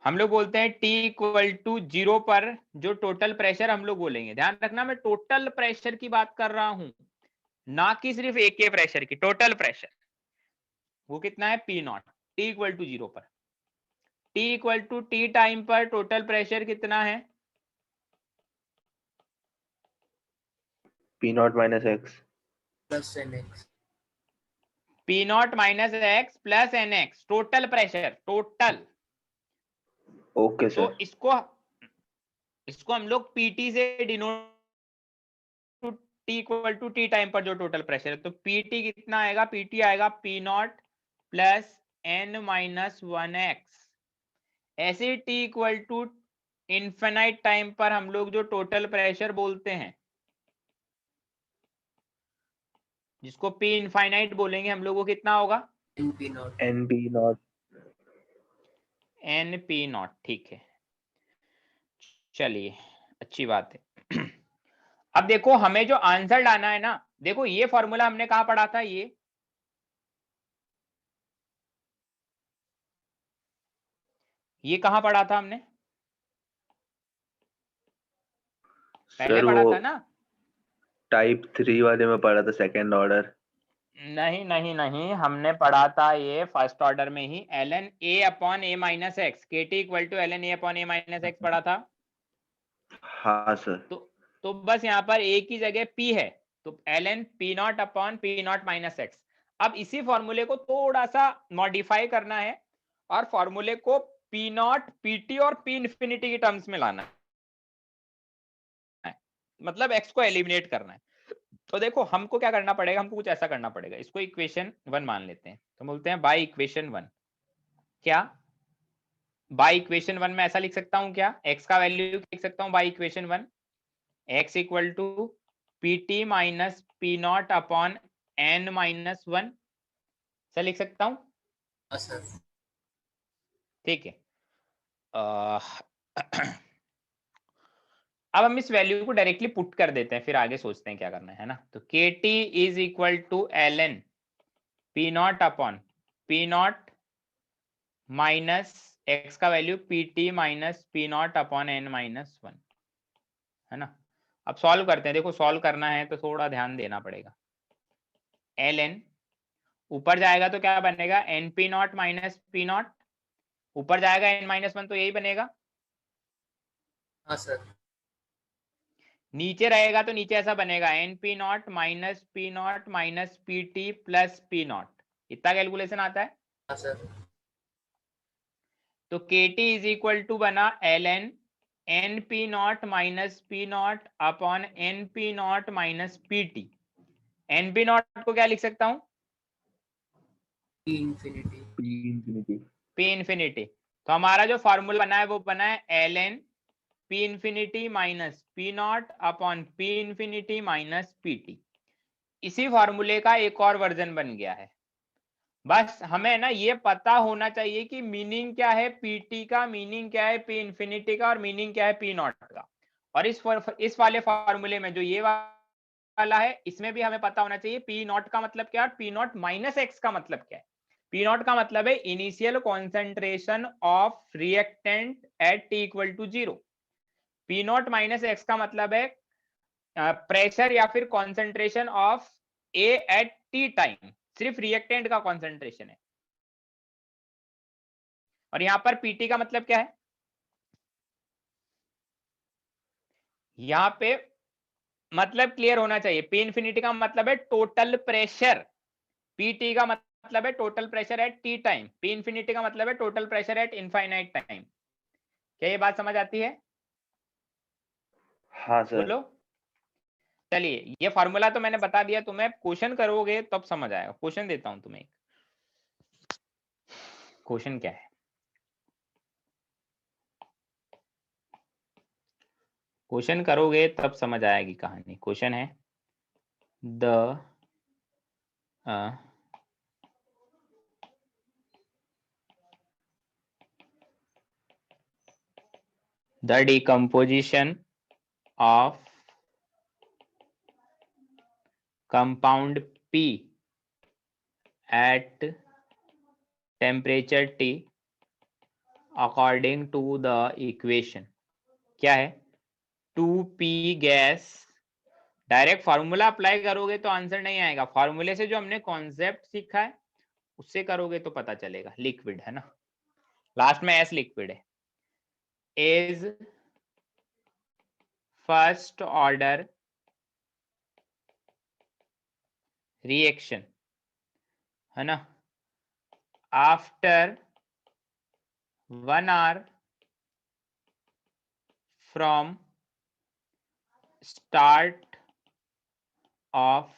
हम लोग बोलते हैं T इक्वल टू 0 पर जो टोटल प्रेशर हम लोग बोलेंगे, ध्यान रखना मैं टोटल प्रेशर की बात कर रहा हूं, ना कि सिर्फ एक के प्रेशर की, टोटल प्रेशर वो कितना है P nought, T equal to 0 पर। T equal to T time पर टोटल प्रेशर कितना है? P not minus X plus N X, P not minus X plus N X, total pressure, total. Okay तो sir. इसको हम लोग PT से denote, T equal to T time पर जो टोटल प्रेशर है, तो PT कितना आएगा? PT आएगा P nought plus N minus 1x। ऐसे T equal to infinite time पर हम लोग जो टोटल प्रेशर बोलते हैं, जिसको P इनफाइनाइट बोलेंगे हम लोग, वो कितना होगा? N P nought, N P nought. ठीक है, चलिए अच्छी बात है। अब देखो हमें जो आंसर लाना है ना, देखो ये फॉर्मूला हमने कहा पढ़ा था, ये कहां पढ़ा था हमने? पहले सर पढ़ा वो था ना? टाइप 3 वाले में पढ़ा था, सेकंड ऑर्डर। नहीं नहीं नहीं, हमने पढ़ा था ये फर्स्ट ऑर्डर में ही, ln a upon a minus X, kt equal to ln a upon a minus X पढ़ा था। हाँ सर। तो बस यहाँ पर a की जगह p है, तो ln p not upon p not minus x. अब इसी फॉर्मूले को थोड़ा सा मॉडिफाई करना है और फॉर्मूले को p नॉट pt और p इंफिनिटी की टर्म्स में लाना है, मतलब x को एलिमिनेट करना है। तो देखो हमको क्या करना पड़ेगा, हमको कुछ ऐसा करना पड़ेगा, इसको इक्वेशन 1 मान लेते हैं, तो बोलते हैं बाय इक्वेशन 1। क्या बाय इक्वेशन 1 में ऐसा लिख सकता हूं क्या? x का वैल्यू लिख सकता हूं by equation 1, x equal to pt minus P not upon n minus 1, ऐसा लिख सकता हूं? ठीक है। अब हम इस वैल्यू को डायरेक्टली पुट कर देते हैं, फिर आगे सोचते हैं क्या करना है ना। तो kt is equal to ln P not upon P not minus X का value pt minus P not upon n minus 1, है ना। अब सॉल्व करते हैं, देखो सॉल्व करना है तो थोड़ा ध्यान देना पड़ेगा। ln ऊपर जाएगा तो क्या बनेगा? N P not minus P nought, ऊपर जाएगा n माइनस 1, तो यही बनेगा। हाँ सर। नीचे रहेगा तो नीचे ऐसा बनेगा, N P not minus P T plus P nought, इतना कैलकुलेशन आता है। हाँ सर। तो kt इज इक्वल टू बना ln N P not minus P not upon N P not minus P T. N P nought को क्या लिख सकता हूं? P infinity. P infinity. तो हमारा जो फॉर्मूला बना है वो बना है ln P infinity minus P not upon P infinity minus P T. इसी फॉर्मूले का एक और वर्जन बन गया है। बस हमें ना ये पता होना चाहिए कि मीनिंग क्या है पीटी का, मीनिंग क्या है पी इंफिनिटी का, और मीनिंग क्या है पी नॉट का। और इस वाले फॉर्मूले में जो ये वाला है, इसमें भी हमें पता होना चाहिए पी नॉट का मतलब क्या है, पी नॉट माइनस एक्स का मतलब क्या है। पी नॉट का मतलब है initial concentration of reactant at T equal to 0। P not minus X का मतलब है प्रेशर या फिर concentration of A at T time, सिर्फ रिएक्टेंट का कॉन्सेंट्रेशन है। और यहां पर पीटी का मतलब क्या है? यहां पे मतलब क्लियर होना चाहिए, पी इंफिनिटी का मतलब है टोटल प्रेशर, पीटी का मतलब है total pressure at T time, P infinity का मतलब है total pressure at infinite time. क्या ये बात समझ आती है? हाँ सर। बोलो। चलिए ये फॉर्मूला तो मैंने बता दिया तुम्हें, क्वेश्चन करोगे तब समझ आएगा। क्वेश्चन देता हूं तुम्हें, क्वेश्चन क्या है? क्वेश्चन करोगे तब समझ आएगी कहानी। क्वेश्चन है the the decomposition of compound P at temperature T according to the equation. क्या है? 2P gas. Direct formula apply करोगे तो आंसर नहीं आएगा. फॉर्मूले से जो हमने कॉन्सेप्ट सीखा है उससे करोगे तो पता चलेगा. लिक्विड है ना, लास्ट में एस लिक्विड है. इज फर्स्ट ऑर्डर रिएक्शन है ना, after 1 hour from start of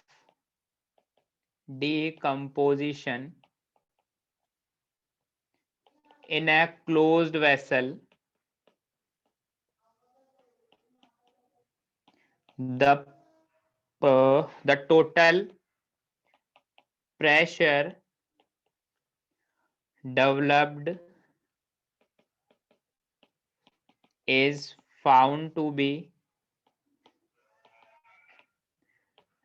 decomposition in a closed vessel, the total pressure developed is found to be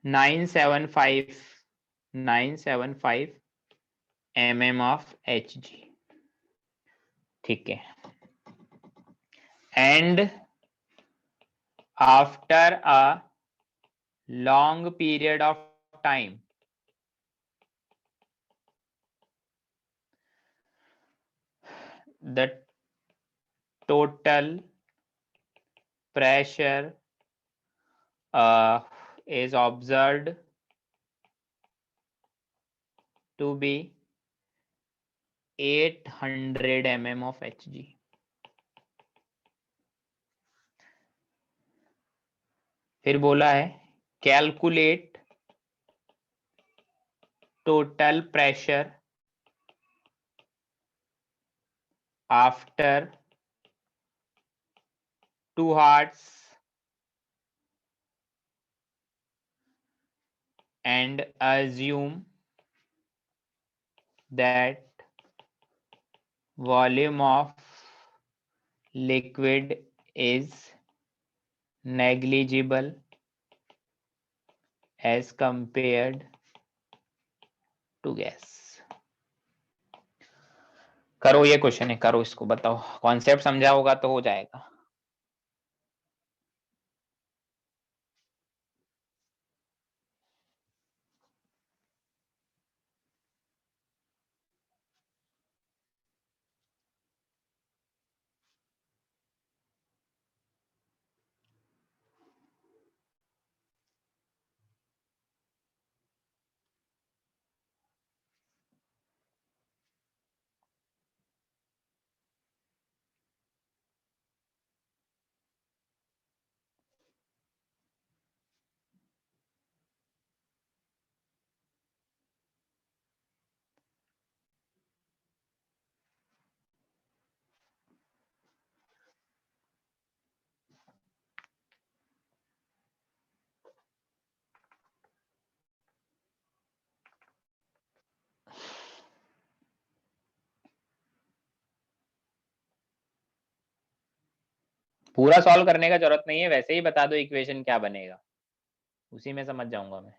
975 mm of Hg. ठीक है. And after a long period of time, the total pressure is observed to be 800 mm of Hg. फिर बोला है calculate total pressure after 2 hours and assume that volume of liquid is negligible as compared to gas. करो, ये question है, करो इसको, बताओ. Concept समझा होगा तो हो जाएगा. पूरा सॉल्व करने का जरूरत नहीं है, वैसे ही बता दो इक्वेशन क्या बनेगा, उसी में समझ जाऊंगा मैं.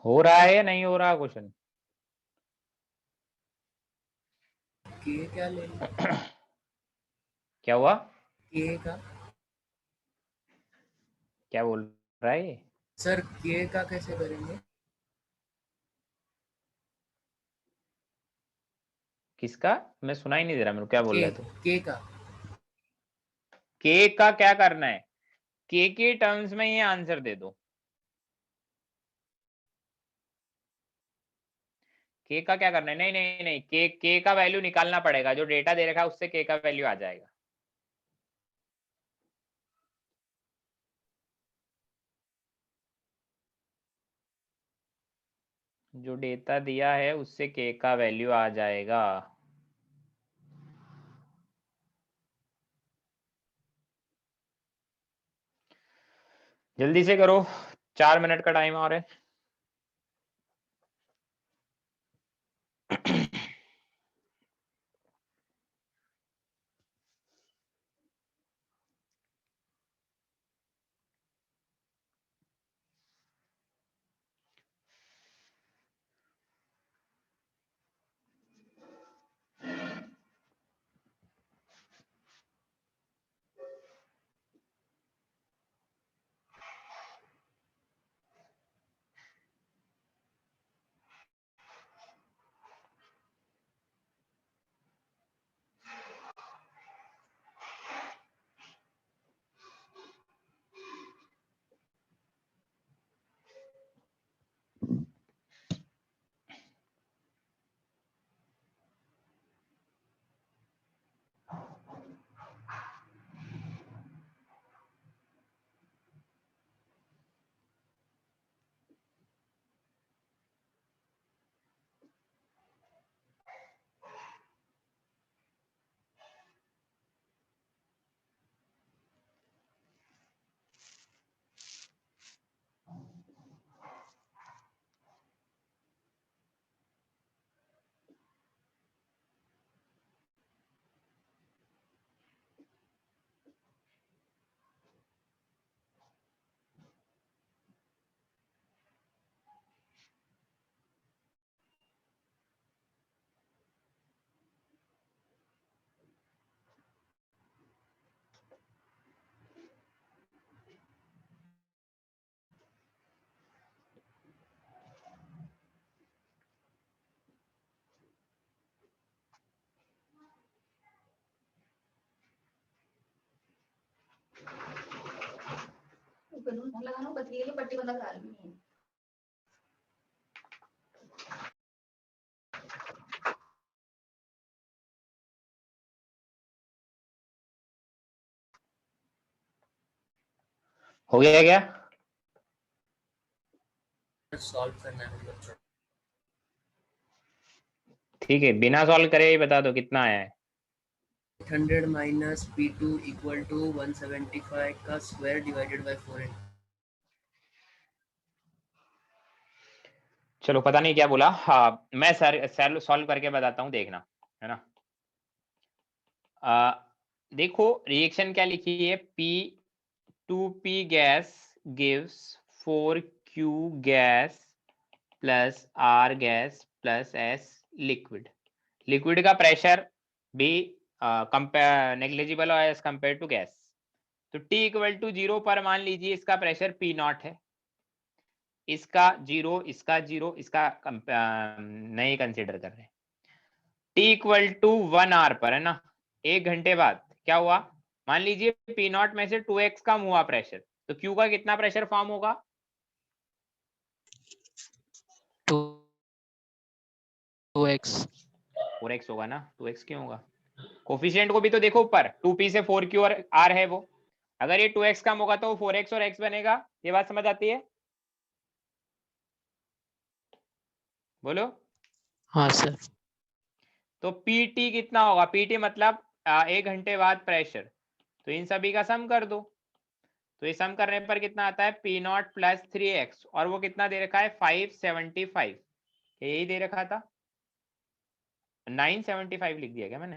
हो रहा है या नहीं हो रहा क्वेश्चन? के क्या ले लो? क्या हुआ? के का क्या बोल रहा है ये? सर, के का कैसे करेंगे? किसका? मैं सुना ही नहीं दे रहा मेरे को, क्या बोल रहा है तू? के का के का क्या करना है? के टर्म्स में ये आंसर दे दो। के का क्या करना है? नहीं नहीं नहीं, के का वैल्यू निकालना पड़ेगा, जो डेटा दे रखा है उससे के का वैल्यू आ जाएगा। जो डेटा दिया है उससे के का वैल्यू आ जाएगा। जल्दी से करो, 4 मिनट का टाइम और है। हो गया क्या? सॉल्व करना है बच्चों। ठीक है, बिना सॉल्व करे ही बता दो कितना आया है। 800 माइनस P2 इक्वल टू 175 का स्क्वायर डिवाइडेड बाय 400। चलो पता नहीं क्या बोला। हाँ, मैं सर सॉल्व करके बताता हूँ, देखना है ना। देखो रिएक्शन क्या लिखी है, P2P gas gives 4Q gas plus R gas plus S liquid. Liquid का प्रेशर भी नेग्लिजिबल है एज कंपेयर टू गैस। तो T इक्वल टू 0 पर मान लीजिए इसका प्रेशर P0 है, इसका 0, इसका 0, इसका नहीं कंसीडर कर रहे। T इक्वल टू 1 आवर पर है ना, 1 घंटे बाद क्या हुआ, मान लीजिए P0 में से 2x कम हुआ प्रेशर, तो Q का कितना प्रेशर फॉर्म होगा? 2x 4x होगा ना। 2x क्यों होगा? कोफिशिएंट को भी तो देखो ऊपर, 2p से 4q और r है वो, अगर ये 2x कम होगा तो 4x और x बनेगा। ये बात समझ आती है? बोलो। हाँ सर। तो pt कितना होगा? pt मतलब 1 घंटे बाद प्रेशर, तो इन सभी का सम कर दो। तो ये सम करने पर कितना आता है, P0 प्लस 3x, और वो कितना दे रखा है 575, यही दे रखा था। 975 लिख दिया क्या मैंने?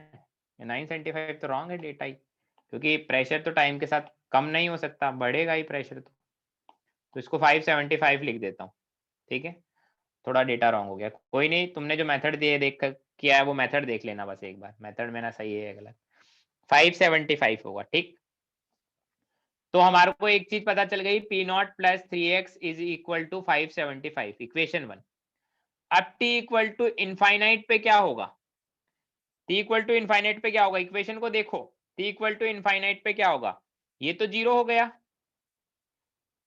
975 तो रॉन्ग है डेटा ही, क्योंकि प्रेशर तो टाइम के साथ कम नहीं हो सकता, बढ़ेगा ही प्रेशर तो इसको 575 लिख देता हूँ। ठीक है, थोड़ा डेटा रॉन्ग हो गया, कोई नहीं, तुमने जो मेथड दिए देख किया है वो मेथड देख लेना बस एक बार, मेथड में ना सही है गलत। 575 होगा, ठीक। तो हमारे को एक चीज पता चल गई, P naught plus 3x is equal to 575, equation 1। अब t इक्वल टू इनफाइनाइट पे क्या होगा, t इक्वल टू इनफाइनाइट पे क्या होगा, इक्वेशन को देखो, t इक्वल टू इनफाइनाइट पे क्या होगा, ये तो 0 हो गया,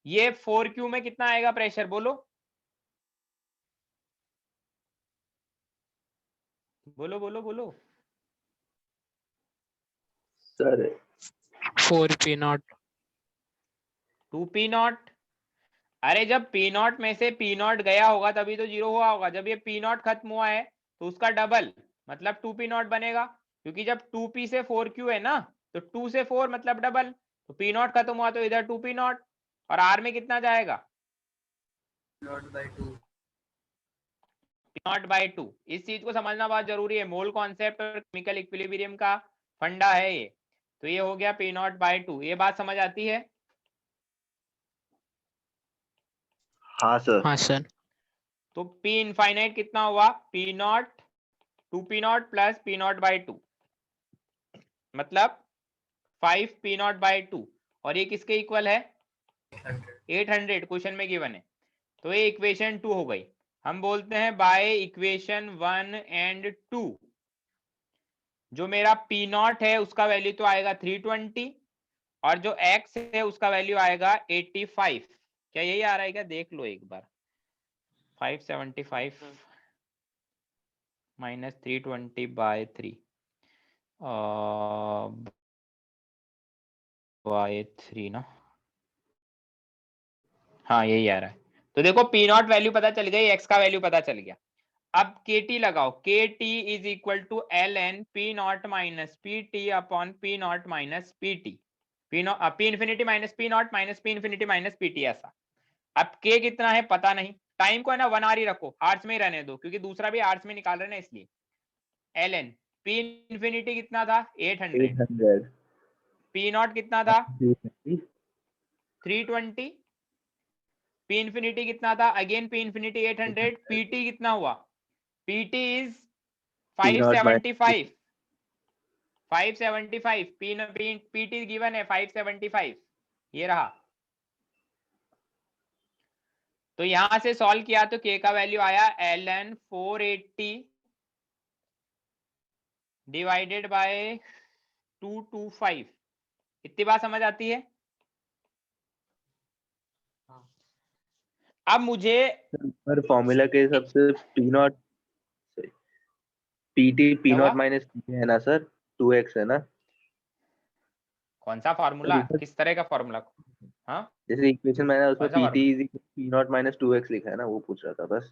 ये 4q में कितना आएगा प्रेशर, बोलो बोलो बोलो बोलो। Sir 4p0। 2p नॉट, अरे जब p नॉट में से p नॉट गया होगा तभी तो 0 हुआ होगा, जब ये p नॉट खत्म हुआ है तो उसका डबल मतलब 2p नॉट बनेगा, क्योंकि जब 2p से 4q है ना, तो 2 से 4 मतलब डबल, तो p नॉट खत्म हुआ तो इधर 2p नॉट, और r में कितना जाएगा, नॉट बाय 2। Not by 2। इस चीज को समझना बहुत जरूरी है, मोल कॉन्सेप्ट और केमिकल इक्विलिब्रियम का फंडा है ये। तो ये हो गया पी नॉट बाय 2, ये बात समझ आती है। हाँ सर। हाँ सर। तो P इनफाइनाइट कितना हुआ, P naught 2P naught plus P naught by 2, मतलब 5P नॉट बाय 2, और ये किसके इक्वल है, 800 क्वेश्चन में गिवन है। तो ये इक्वेशन 2 हो गई। हम बोलते हैं बाय इक्वेशन 1 एंड 2 जो मेरा P नॉट है उसका वैल्यू तो आएगा 320, और जो X है उसका वैल्यू आएगा 85। क्या यही आ रहा है क्या, देख लो एक बार, 575 माइनस 320 बाय 3 बाय 3 ना, हाँ यही आ रहा है। तो देखो P नॉट वैल्यू पता चल गई, X का वैल्यू पता चल गया। अब KT लगाओ, KT is equal to ln P not minus PT upon P not minus PT, P infinity minus P not minus P infinity minus PT, ऐसा। अब K कितना है पता नहीं, टाइम को है ना 1 आवर ही रखो, आर्ट्स में ही रहने दो क्योंकि दूसरा भी आर्ट्स में निकाल रहे ना, इसलिए ln P इन्फिनिटी कितना था 800, P नॉट कितना था 320, P इन्फिनिटी कितना था अगेन P इन्फिनिटी 800, PT कितना हुआ, PT इज 575, 575, PT गिवन है 575, ये रहा। तो यहां से सॉल्व किया तो K का वैल्यू आया ln 480 डिवाइडेड बाय 225। इतनी बात समझ आती है। अब मुझे सर फॉर्मूला के हिसाब से P not PT P not minus है ना सर, 2x है ना, कौन सा फार्मूला, किस तरह का फार्मूला, हाँ जैसे इक्वेशन मैंने उसमें कौन सा PT is equal P not minus 2x लिखा है ना, वो पूछ रहा था बस।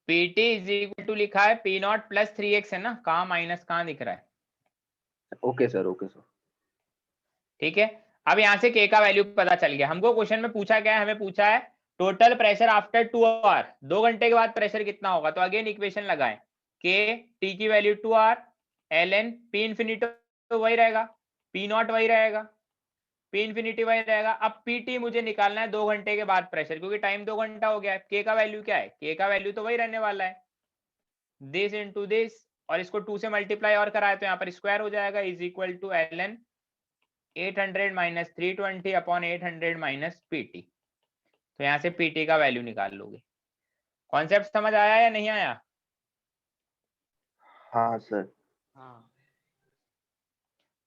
PT इज इक्वल टू लिखा है P नॉट प्लस 3x है ना, कहाँ माइनस कहाँ दिख रहा है, ओके सर, ओके सर। ठीक है। अब यहाँ से K का वैल्यू पता चल गया। हमको क्वेश्चन में पूछा गया है, हमें पूछा है टोटल प्रेशर आफ्टर 2 आवर, 2 घंटे के बाद प्रेशर कितना होगा। तो अगेन इक्वेशन लगाएं, K T की value 2 hour, ln P infinity तो वही रहेगा, P नॉट वही रहेगा, P इन्फिनिटी वही रहेगा। अब PT मुझे निकालना है 2 घंटे के बाद प्रेशर, क्योंकि टाइम 2 घंटा हो गया है। K का वैल्यू क्या है, K का वैल्यू तो वही रहने वाला है, दिस इनटू दिस, और इसको 2 से मल्टीप्लाई और कराए तो यहाँ पर स्क्वायर हो जाएगा, is equal to ln 800 minus 320 upon 800 minus PT। तो यहाँ से PT का वैल्यू निकाल लोगे। कॉन्सेप्ट समझ आया या नहीं आया? हाँ सर। हाँ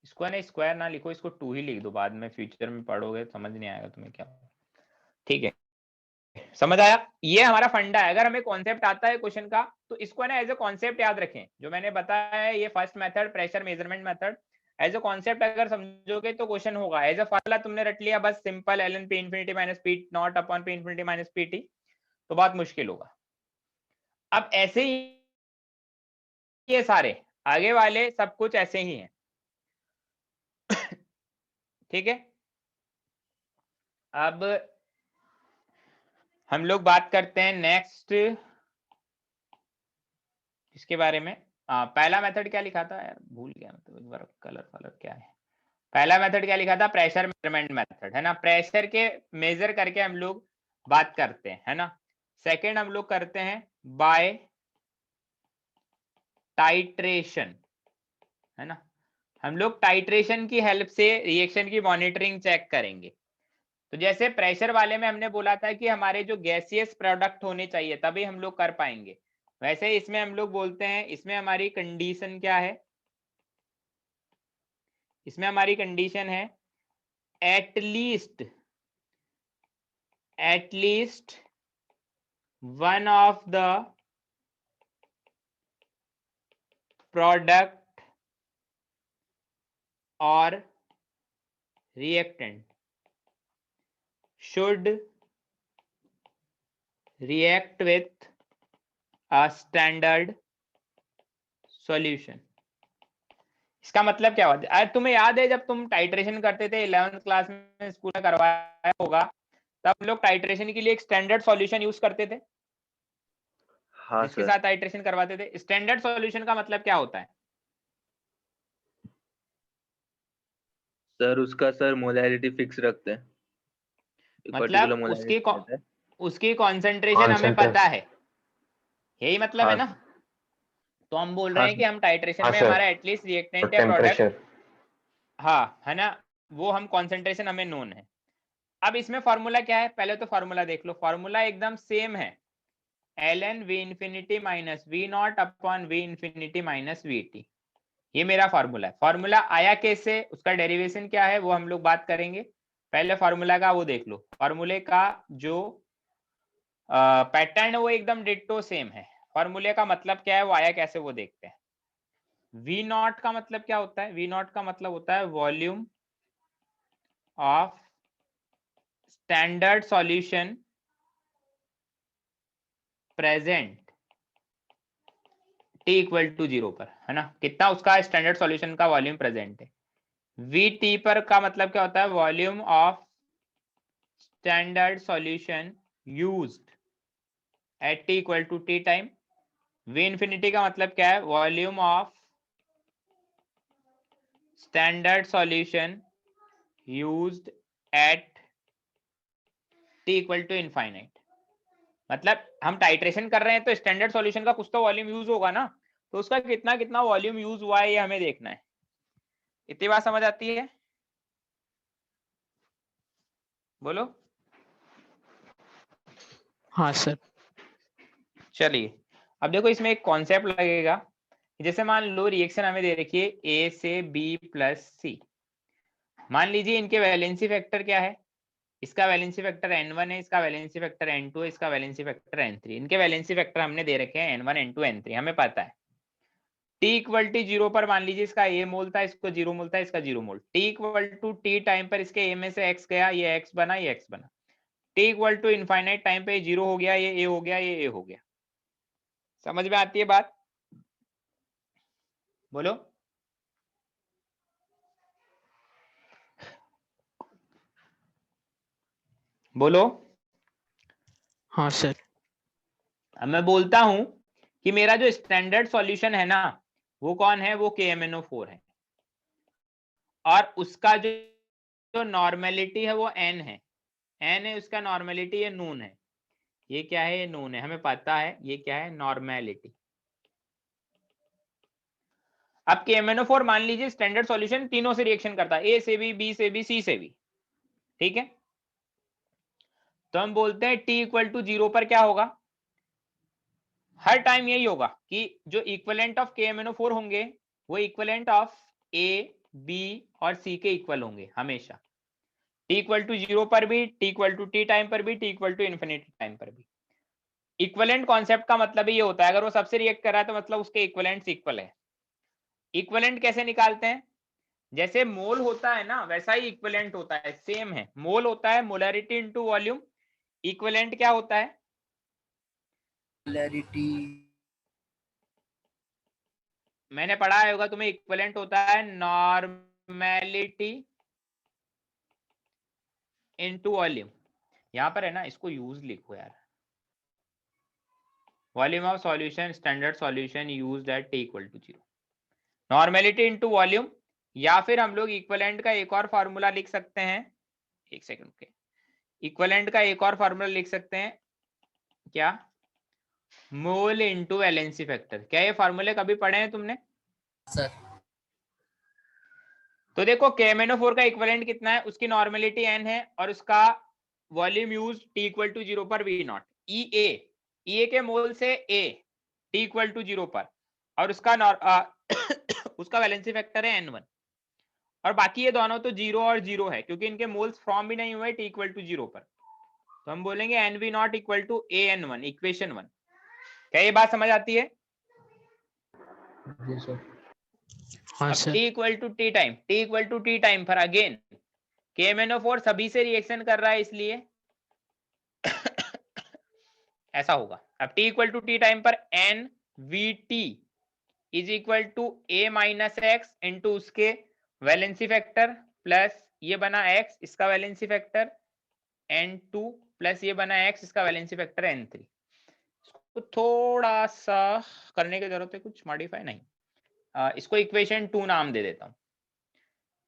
इसको ना स्क्वायर ना लिखो, इसको 2 ही लिख दो, बाद में फ्यूचर में पढ़ोगे समझ नहीं आएगा तुम्हें क्या, ठीक है। समझ आया, ये हमारा फंडा है। अगर हमें कॉन्सेप्ट आता है क्वेश्चन का तो इसको ना एज ए कॉन्सेप्ट याद रखें। जो मैंने बताया है ये first method pressure measurement method, as a concept अगर समझोगे तो क्वेश्चन होगा। एज ए फॉर्मूला तुमने रट लिया बस simple, ln P infinity minus P not upon P infinity minus PT, तो बहुत मुश्किल होगा। अब ऐसे ही ये सारे आगे वाले सब कुछ ऐसे ही हैं, ठीक है। अब हम लोग बात करते हैं नेक्स्ट इसके बारे में। पहला मेथड क्या लिखा था यार, भूल गया मैं तो, एक बार कलर क्या है। पहला मेथड क्या लिखा था, प्रेशर मेजरमेंट मेथड, है ना। प्रेशर के मेजर करके हम लोग बात करते हैं, है ना। सेकेंड हम लोग करते हैं बाय टाइट्रेशन, है ना। हम लोग टाइट्रेशन की हेल्प से रिएक्शन की मॉनिटरिंग चेक करेंगे। तो जैसे प्रेशर वाले में हमने बोला था कि हमारे जो गैसियस प्रोडक्ट होने चाहिए तभी हम लोग कर पाएंगे, वैसे इसमें हम लोग बोलते हैं इसमें हमारी कंडीशन क्या है, इसमें हमारी कंडीशन है at least one of the product और reactant should react with a standard solution। इसका मतलब क्या होता है? तुम्हें याद है जब तुम टाइट्रेशन करते थे 11th क्लास में स्कूल में करवाया होगा, तब लोग टाइट्रेशन के लिए एक स्टैंडर्ड सॉल्यूशन यूज करते थे। हाँ जिसके सर। साथ टाइट्रेशन करवाते थे। स्टैंडर्ड सॉल्यूशन का मतलब क्या होता है? सर उसका सर मोलैरिटी फिक्स रखते हैं, मतलब उसकी कॉन्सेंट्रेशन हमें पता है, यही मतलब है ना। तो हम बोल रहे हैं कि हम टाइट्रेशन में हमारा एटलीस्ट रिएक्टेंट या प्रोडक्ट, हाँ है ना, वो हम कॉन्सेंट्रेशन हमें नोन है। अब इसमें फॉर्मूला क्या है, पहले तो फॉर्मूला देख लो। फॉर्मूला एकदम सेम है, ln v infinity minus V naught upon V infinity minus V T. ये मेरा फॉर्मूला है। फॉर्मूला आया कैसे, उसका डेरिवेशन क्या है वो हम लोग बात करेंगे। पहले फॉर्मूला का वो देख लो। फॉर्मूले का जो पैटर्न है वो एकदम डिट्टो सेम है। फॉर्मूले का मतलब क्या है, वो आया कैसे वो देखते हैं। वी नॉट का मतलब क्या होता है? वी नॉट का मतलब होता है volume of standard solution present t equal to 0 पर, है ना। कितना उसका स्टैंडर्ड सॉल्यूशन का वॉल्यूम प्रेजेंट है। वी टी पर का मतलब क्या होता है? Volume of standard solution used at t equal to t time. V infinity का मतलब क्या है? Volume of standard solution used at t equal to infinite. मतलब हम टाइट्रेशन कर रहे हैं तो स्टैंडर्ड सॉल्यूशन का कुछ तो वॉल्यूम यूज होगा ना, तो उसका कितना कितना वॉल्यूम यूज हुआ है ये हमें देखना है। इतनी बात समझ आती है? बोलो। हाँ सर। चलिए अब देखो इसमें एक कॉन्सेप्ट लगेगा। जैसे मान लो रिएक्शन हमें दे रखी है ए से बी प्लस सी। मान लीजिए इनके वैलेंसी फैक्टर क्या है, इसका वैलेंसी फैक्टर n1 है, इसका वैलेंसी फैक्टर n2 है, इसका वैलेंसी फैक्टर n3। इनके वैलेंसी फैक्टर हमने दे रखे हैं n1 n2 n3, हमें पता है। t इक्वल टू 0 पर मान लीजिए इसका a मोल था, इसको 0 मोल था, इसका 0 mole. t equal to t time पर इसके a में से x गया, ये x बना, ये x बना। t equal to infinite time पे 0 हो गया, ये a हो गया, ये a हो गया। समझ में आती है बात? बोलो। बोलो। हाँ सर। अब मैं बोलता हूं कि मेरा जो स्टैंडर्ड सॉल्यूशन है ना, वो कौन है? वो KMnO4 है, और उसका जो नॉर्मेलिटी है वो n है। n है उसका नॉर्मेलिटी, ये नून है। ये क्या है? ये नून है, हमें पता है ये क्या है, नॉर्मेलिटी। अब KMnO4 मान लीजिए स्टैंडर्ड सॉल्यूशन तीनों से रिएक्शन करता है, ए से भी, बी से भी, सी से भी, ठीक है। तो हम बोलते हैं t इक्वल टू 0 पर क्या होगा? हर टाइम यही होगा कि जो इक्विवेलेंट ऑफ KMnO4 होंगे वो इक्विवेलेंट ऑफ A, B और C के इक्वल होंगे हमेशा। t इक्वल टू 0 पर भी, t equal to t time पर भी, t equal to infinity time पर भी। इक्विवेलेंट कॉन्सेप्ट का मतलब ये होता है अगर वो सबसे रिएक्ट कर रहा है तो मतलब उसके इक्विवेलेंट्स इक्वल है। इक्विवेलेंट कैसे निकालते हैं? जैसे मोल होता है ना वैसा ही इक्विवेलेंट होता है, सेम है। मोल होता है मोलैरिटी इनटू वॉल्यूम, इक्विवेलेंट क्या होता है? मोलैरिटी। मैंने पढ़ा होगा तुम्हें, इक्विवेलेंट होता है नॉर्मेलिटी इनटू वॉल्यूम। यहां पर है ना, इसको यूज लिखो यार, volume of solution standard solution used at t equal to 0। Normality into volume, या फिर हम लोग इक्विवेलेंट का एक और फार्मूला लिख सकते हैं, एक सेकंड के, इक्विवेलेंट का एक और फार्मूला लिख सकते हैं क्या, मोल इनटू वैलेंसी फैक्टर। क्या ये फार्मूले कभी पढ़े हैं तुमने? सर तो देखो KMnO4 का इक्विवेलेंट कितना है, उसकी नॉर्मेलिटी n है और उसका volume used T equal to 0 पर V नॉट EA के मोल से A T इक्वल टू 0 पर, और उसका उसका वैलेंसी फैक्टर है N1, और बाकी ये दोनों तो 0 और 0 है क्योंकि इनके मोल्स फॉर्म भी नहीं हुए T इक्वल टू 0 पर, तो हम बोलेंगे NV naught equal to AN1, equation 1। क्या ये बात समझ आती है? जी सर। हाँ अब sir. T equal to T time पर अगेन KMnO4 सभी से रिएक्शन कर रहा है, इसलिए ऐसा होगा। अब T equal to T time पर NVT is equal to A minus X into उसके वैलेंसी फैक्टर प्लस ये बना x इसका वैलेंसी फैक्टर N2 प्लस ये बना x इसका वैलेंसी फैक्टर N3। इसको थोड़ा सा करने की जरूरत है, कुछ मॉडिफाई नहीं। इसको इक्वेशन 2 नाम दे देता हूं।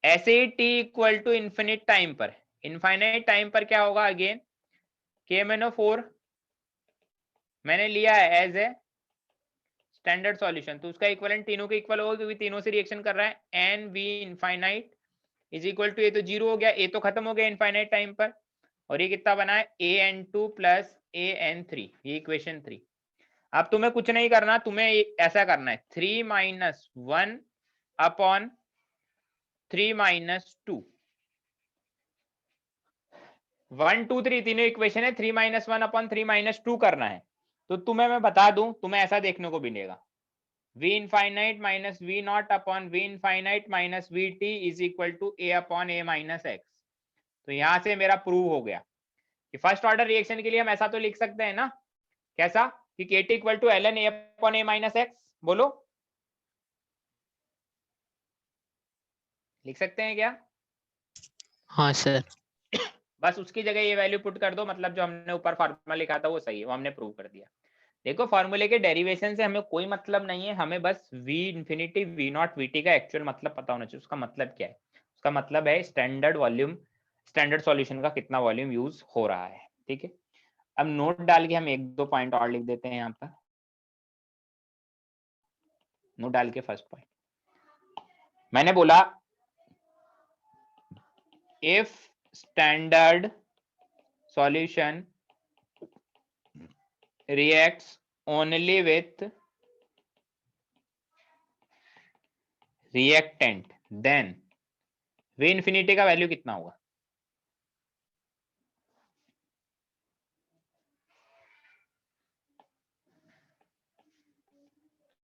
ऐसे ही T equal to infinite time पर, इनफाइनाइट टाइम पर क्या होगा, अगेन KMnO4 मैंने लिया है एज ए स्टैंडर्ड सॉल्यूशन, तो उसका इक्विवेलेंट तीनों के इक्वल होगा क्योंकि तीनों से रिएक्शन कर रहा है। N V infinite is equal to, ये तो 0 हो गया, ए तो खत्म हो गया इनफाइनाइट टाइम पर, और ये कितना बना है AN2 प्लस AN3, ये इक्वेशन 3। अब तुम्हें कुछ नहीं करना, तुम्हें ऐसा करना है 3 माइनस 1 अपॉन 3 माइनस 2, 1 2 3 तीनों इक्वेशन है, 3 माइनस 1 अपॉन 3 माइनस 2 करना है। तो तुम्हें मैं बता दूं, तुम्हें ऐसा देखने को मिलेगा V infinite minus V naught upon V infinite minus VT is equal to A upon A minus X. तो यहां से मेरा प्रूव हो गया कि फर्स्ट ऑर्डर रिएक्शन के लिए हम ऐसा तो लिख सकते हैं ना, कैसा, कि KT equal to ln A upon A minus X. बोलो, लिख सकते हैं क्या? हाँ सर। बस उसकी जगह ये वैल्यू पुट कर दो, मतलब जो हमने ऊपर फार्मूला लिखा था वो सही है, वो हमने प्रूव कर दिया। देखो फार्मूले के डेरिवेशन से हमें कोई मतलब नहीं है, हमें बस V infinity V not VT का एक्चुअल मतलब पता होना चाहिए। उसका मतलब क्या है? उसका मतलब है स्टैंडर्ड वॉल्यूम, स्टैंडर्ड सॉल्यूशन का कितना वॉल्यूम यूज हो रहा है। ठीक है, अब नोट डाल के हम एक दो पॉइंट और लिख देते हैं यहाँ पर। नोट डाल के फर्स्ट पॉइंट मैंने बोला, if standard solution reacts only with reactant, then V infinity का वैल्यू कितना होगा?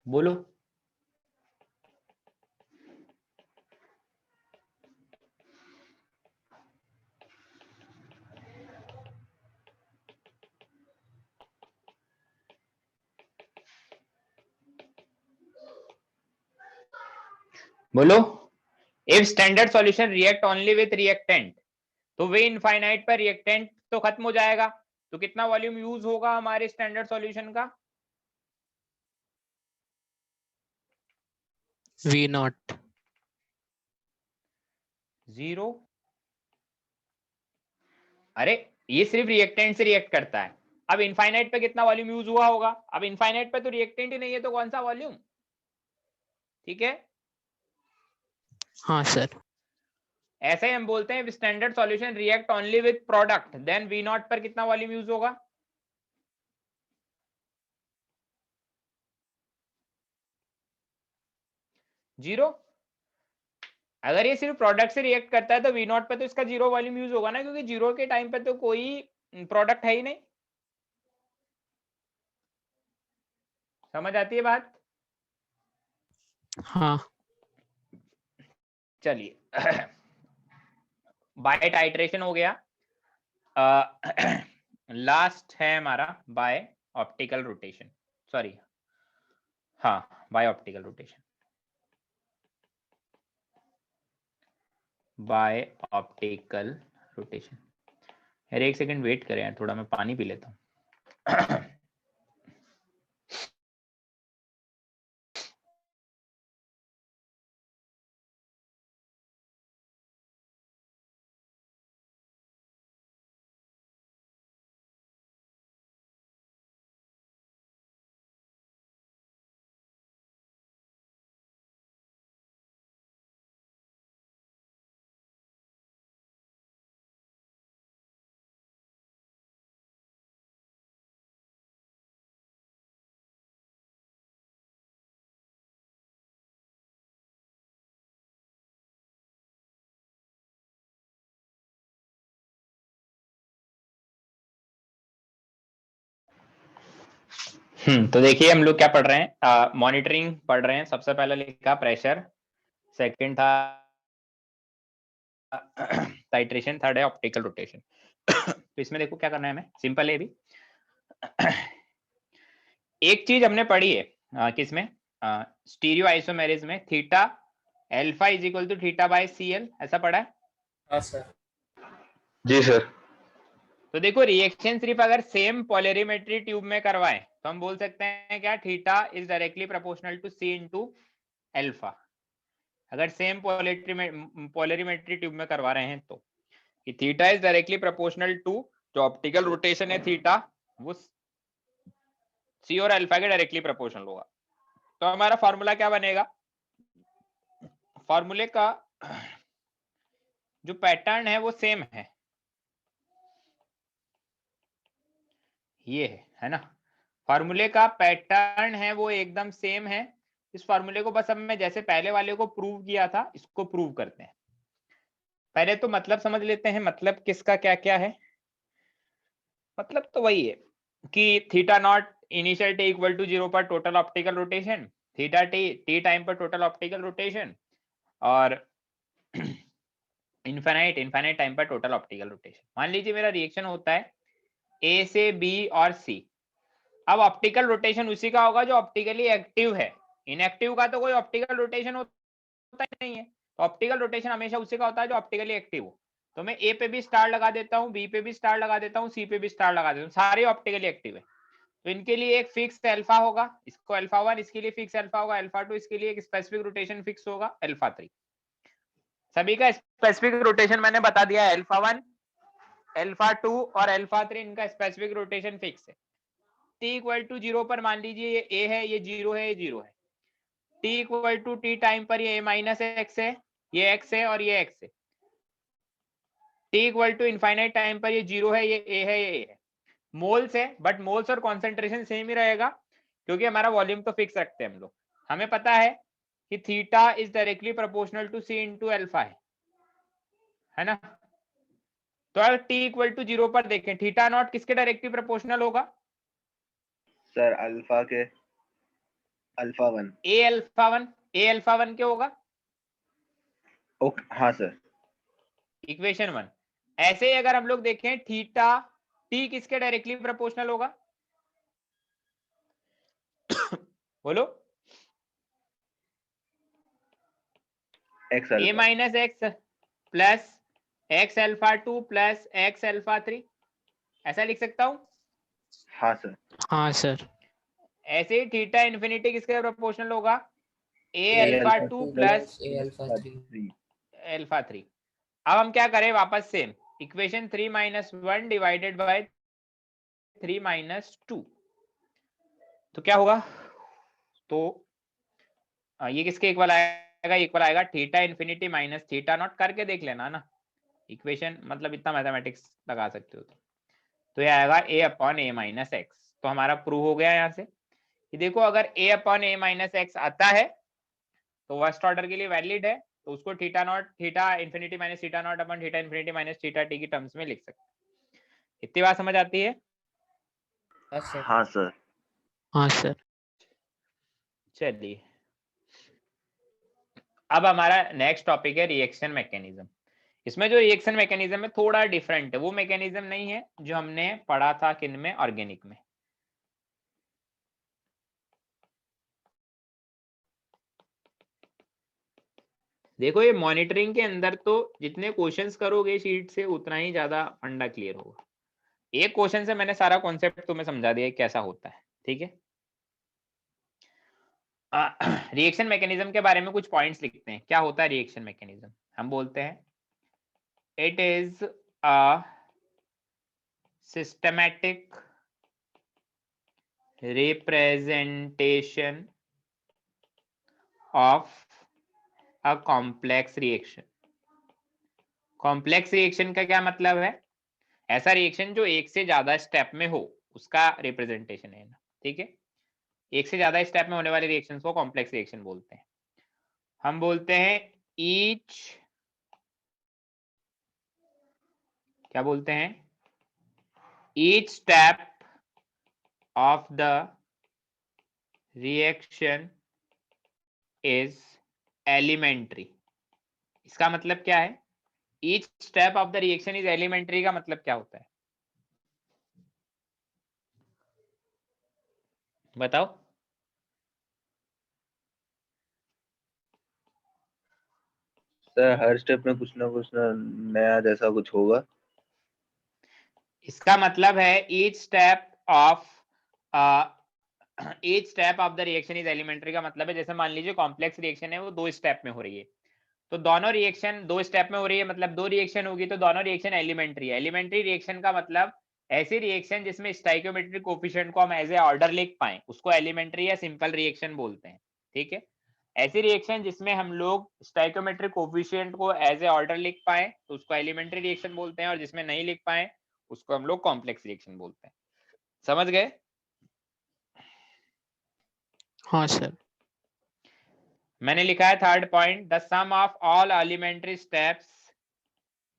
बोलो। बोलो, if standard solution react only with reactant, तो वे इनफाइनाइट पर रिएक्टेंट तो खत्म हो जाएगा, तो कितना वॉल्यूम यूज होगा हमारे स्टैंडर्ड सॉल्यूशन का? V not 0। अरे ये सिर्फ रिएक्टेंट से रिएक्ट करता है, अब इनफाइनाइट पे कितना वॉल्यूम यूज हुआ होगा? अब इनफाइनाइट पे तो रिएक्टेंट ही नहीं है, तो कौन सा वॉल्यूम? ठीक है, हाँ सर। ऐसे ही हम बोलते हैं standard solution react only with product, then V naught पर कितना वॉल्यूम यूज होगा? 0। अगर ये सिर्फ प्रोडक्ट से रिएक्ट करता है तो V नॉट पे तो इसका 0 वॉल्यूम यूज होगा ना, क्योंकि 0 के टाइम पे तो कोई प्रोडक्ट है ही नहीं। समझ आती है बात? हाँ। चलिए बाय टाइट्रेशन हो गया, लास्ट है हमारा बाय ऑप्टिकल रोटेशन, सॉरी हाँ by optical rotation, by optical rotation. यार एक सेकंड वेट करें यार, थोड़ा मैं पानी पी लेता हूँ। तो देखिए हम लोग क्या पढ़ रहे हैं, मॉनिटरिंग पढ़ रहे हैं। सबसे पहले लिखा प्रेशर, सेकंड था टाइट्रेशन, थर्ड है ऑप्टिकल रोटेशन। तो इसमें देखो क्या करना है हमें, सिंपल है भी। एक चीज हमने पढ़ी है किसमें, स्टीरियो आइसोमेरिज्म में, theta alpha is equal to theta by CL, ऐसा पढ़ा है? हाँ सर। जी सर। तो देखो रिएक्शन सिर्फ अगर सेम पोलरिमेट्री ट्यूब में करवाएं तो हम बोल सकते हैं क्या, theta is directly proportional to C into alpha. अगर सेम पोलरिमेट्री ट्यूब में करवा रहे हैं तो कि theta is directly proportional to, जो ऑप्टिकल रोटेशन है थीटा, वो C और अल्फा के डायरेक्टली प्रोपोर्शनल होगा। तो हमारा फॉर्मूला क्या बनेगा, फॉर्मूले का जो पैटर्न है वो सेम है, ये है ना, फॉर्मूले का पैटर्न है वो एकदम सेम है। इस फॉर्मूले को बस अब मैं जैसे पहले वाले को प्रूव किया था, इसको प्रूव करते हैं। पहले तो मतलब समझ लेते हैं, मतलब किसका क्या क्या है। मतलब तो वही है कि theta naught initial T equal to 0 पर total optical rotation, theta T time पर टोटल ऑप्टिकल रोटेशन, और इनफाइनाइट टाइम पर टोटल ऑप्टिकल रोटेशन। मान लीजिए मेरा रिएक्शन होता है A से B और C। अब ऑप्टिकल रोटेशन उसी का होगा जो ऑप्टिकली एक्टिव है, इनएक्टिव का तो कोई ऑप्टिकल रोटेशन होता ही नहीं है। तो ऑप्टिकल रोटेशन हमेशा उसी का होता है जो ऑप्टिकली एक्टिव हो। तो मैं A पे भी स्टार लगा देता हूँ, B पे भी स्टार लगा देता हूँ, C पे भी स्टार लगा देता हूँ, सारे ऑप्टिकली एक्टिव है। तो इनके लिए एक फिक्स अल्फा होगा, इसको अल्फा 1, इसके लिए फिक्स अल्फा होगा अल्फा 2, इसके लिए एक स्पेसिफिक रोटेशन फिक्स होगा अल्फा 3। सभी का स्पेसिफिक रोटेशन मैंने बता दिया है, अल्फा 1, अल्फा 2 और अल्फा 3, इनका स्पेसिफिक रोटेशन फिक्स है। t इक्वल टू 0 पर मान लीजिए ये a है, ये 0 है, ये 0 है। t equal to t time पर ये a माइनस x है, ये x है और ये x है। t equal to infinite time पर ये 0 है, ये a है, ये a है। मोल्स है, बट मोल्स और कॉन्सेंट्रेशन सेम ही रहेगा क्योंकि हमारा वॉल्यूम तो फिक्स रखते हैं हम लोग। हमें पता है कि theta is directly proportional to c into alpha है ना। तो अगर t इक्वल टू 0 पर देखें, थीटा नॉट किसके डायरेक्टली प्रोपोर्शनल होगा सर अल्फा के, अल्फा 1। a अल्फा 1 के होगा। ओके हाँ सर। इक्वेशन 1। ऐसे ही अगर हम लोग देखें थीटा t किसके डायरेक्टली प्रोपोर्शनल होगा बोलो, x a alpha. Minus X plus x alpha 2 plus x alpha 3, ऐसा लिख सकता हूं। हाँ सर। हाँ सर। ऐसे ही थीटा इन्फिनिटी किसके प्रोपोर्शनल होगा, a A alpha alpha 2 2 plus plus A alpha 3. Alpha 3। अब हम क्या करें, वापस same equation 3 minus 1 divided by 3 minus 2, तो क्या होगा, तो ये किसके इक्वल आएगा, इक्वल आएगा theta infinity minus theta naught, करके देख लेना ना इक्वेशन, मतलब इतना मैथमेटिक्स लगा सकते हो तो ये आएगा a upon a minus X. तो हमारा प्रूव हो गया यहाँ से कि देखो अगर a upon a minus x आता है तो फर्स्ट ऑर्डर के लिए वैलिड है, तो उसको theta naught, theta infinity minus theta naught upon theta infinity minus theta T की टर्म्स में लिख सकते हैं। इतनी बात समझ आती है? हाँ सर. हाँ सर। हाँ सर। चलिए अब हमारा नेक्स्ट टॉपिक है रिएक्शन मैकेनिज्म। इसमें जो रिएक्शन मैकेनिज्म है थोड़ा डिफरेंट है, वो मैकेनिज्म नहीं है जो हमने पढ़ा था किन में, ऑर्गेनिक में। देखो ये मॉनिटरिंग के अंदर तो जितने क्वेश्चंस करोगे शीट से उतना ही ज्यादा फंडा क्लियर होगा। एक क्वेश्चन से मैंने सारा कॉन्सेप्ट तुम्हें समझा दिया कैसा होता है, ठीक है। रिएक्शन मैकेनिज्म के बारे में कुछ पॉइंट्स लिखते हैं। क्या होता है रिएक्शन मैकेनिज्म, हम बोलते हैं it is a systematic representation of a complex reaction. Complex reaction का क्या मतलब है, ऐसा रिएक्शन जो एक से ज्यादा स्टेप में हो उसका रिप्रेजेंटेशन है ना, ठीक है। एक से ज्यादा स्टेप में होने वाले रिएक्शन को कॉम्प्लेक्स रिएक्शन बोलते हैं। हम बोलते हैं ईच, क्या बोलते हैं, each step of the reaction is elementary. इसका मतलब क्या है? Each step of the reaction is elementary का मतलब क्या होता है? बताओ। सर हर स्टेप में कुछ ना नया जैसा कुछ होगा। इसका मतलब है each step of the reaction is elementary का मतलब है, जैसे मान लीजिए कॉम्प्लेक्स रिएक्शन है वो 2 स्टेप में हो रही है, तो दोनों रिएक्शन 2 स्टेप में हो रही है, मतलब 2 रिएक्शन होगी तो दोनों रिएक्शन एलिमेंट्री है। एलिमेंट्री रिएक्शन का मतलब ऐसी रिएक्शन जिसमें स्टाइकियोमेट्रिक कोफिशिएंट को हम एज ए ऑर्डर लिख पाए उसको एलिमेंट्री या सिंपल रिएक्शन बोलते हैं। ठीक है, ऐसी रिएक्शन जिसमें हम लोग स्टाइकियोमेट्रिक कोफिशिएंट को एज ए ऑर्डर लिख पाए तो उसको एलिमेंट्री रिएक्शन बोलते हैं, और जिसमें नहीं लिख पाए उसको हम लोग कॉम्प्लेक्स रिएक्शन बोलते हैं। समझ गए? हाँ सर। मैंने लिखा है third point, the sum of all elementary steps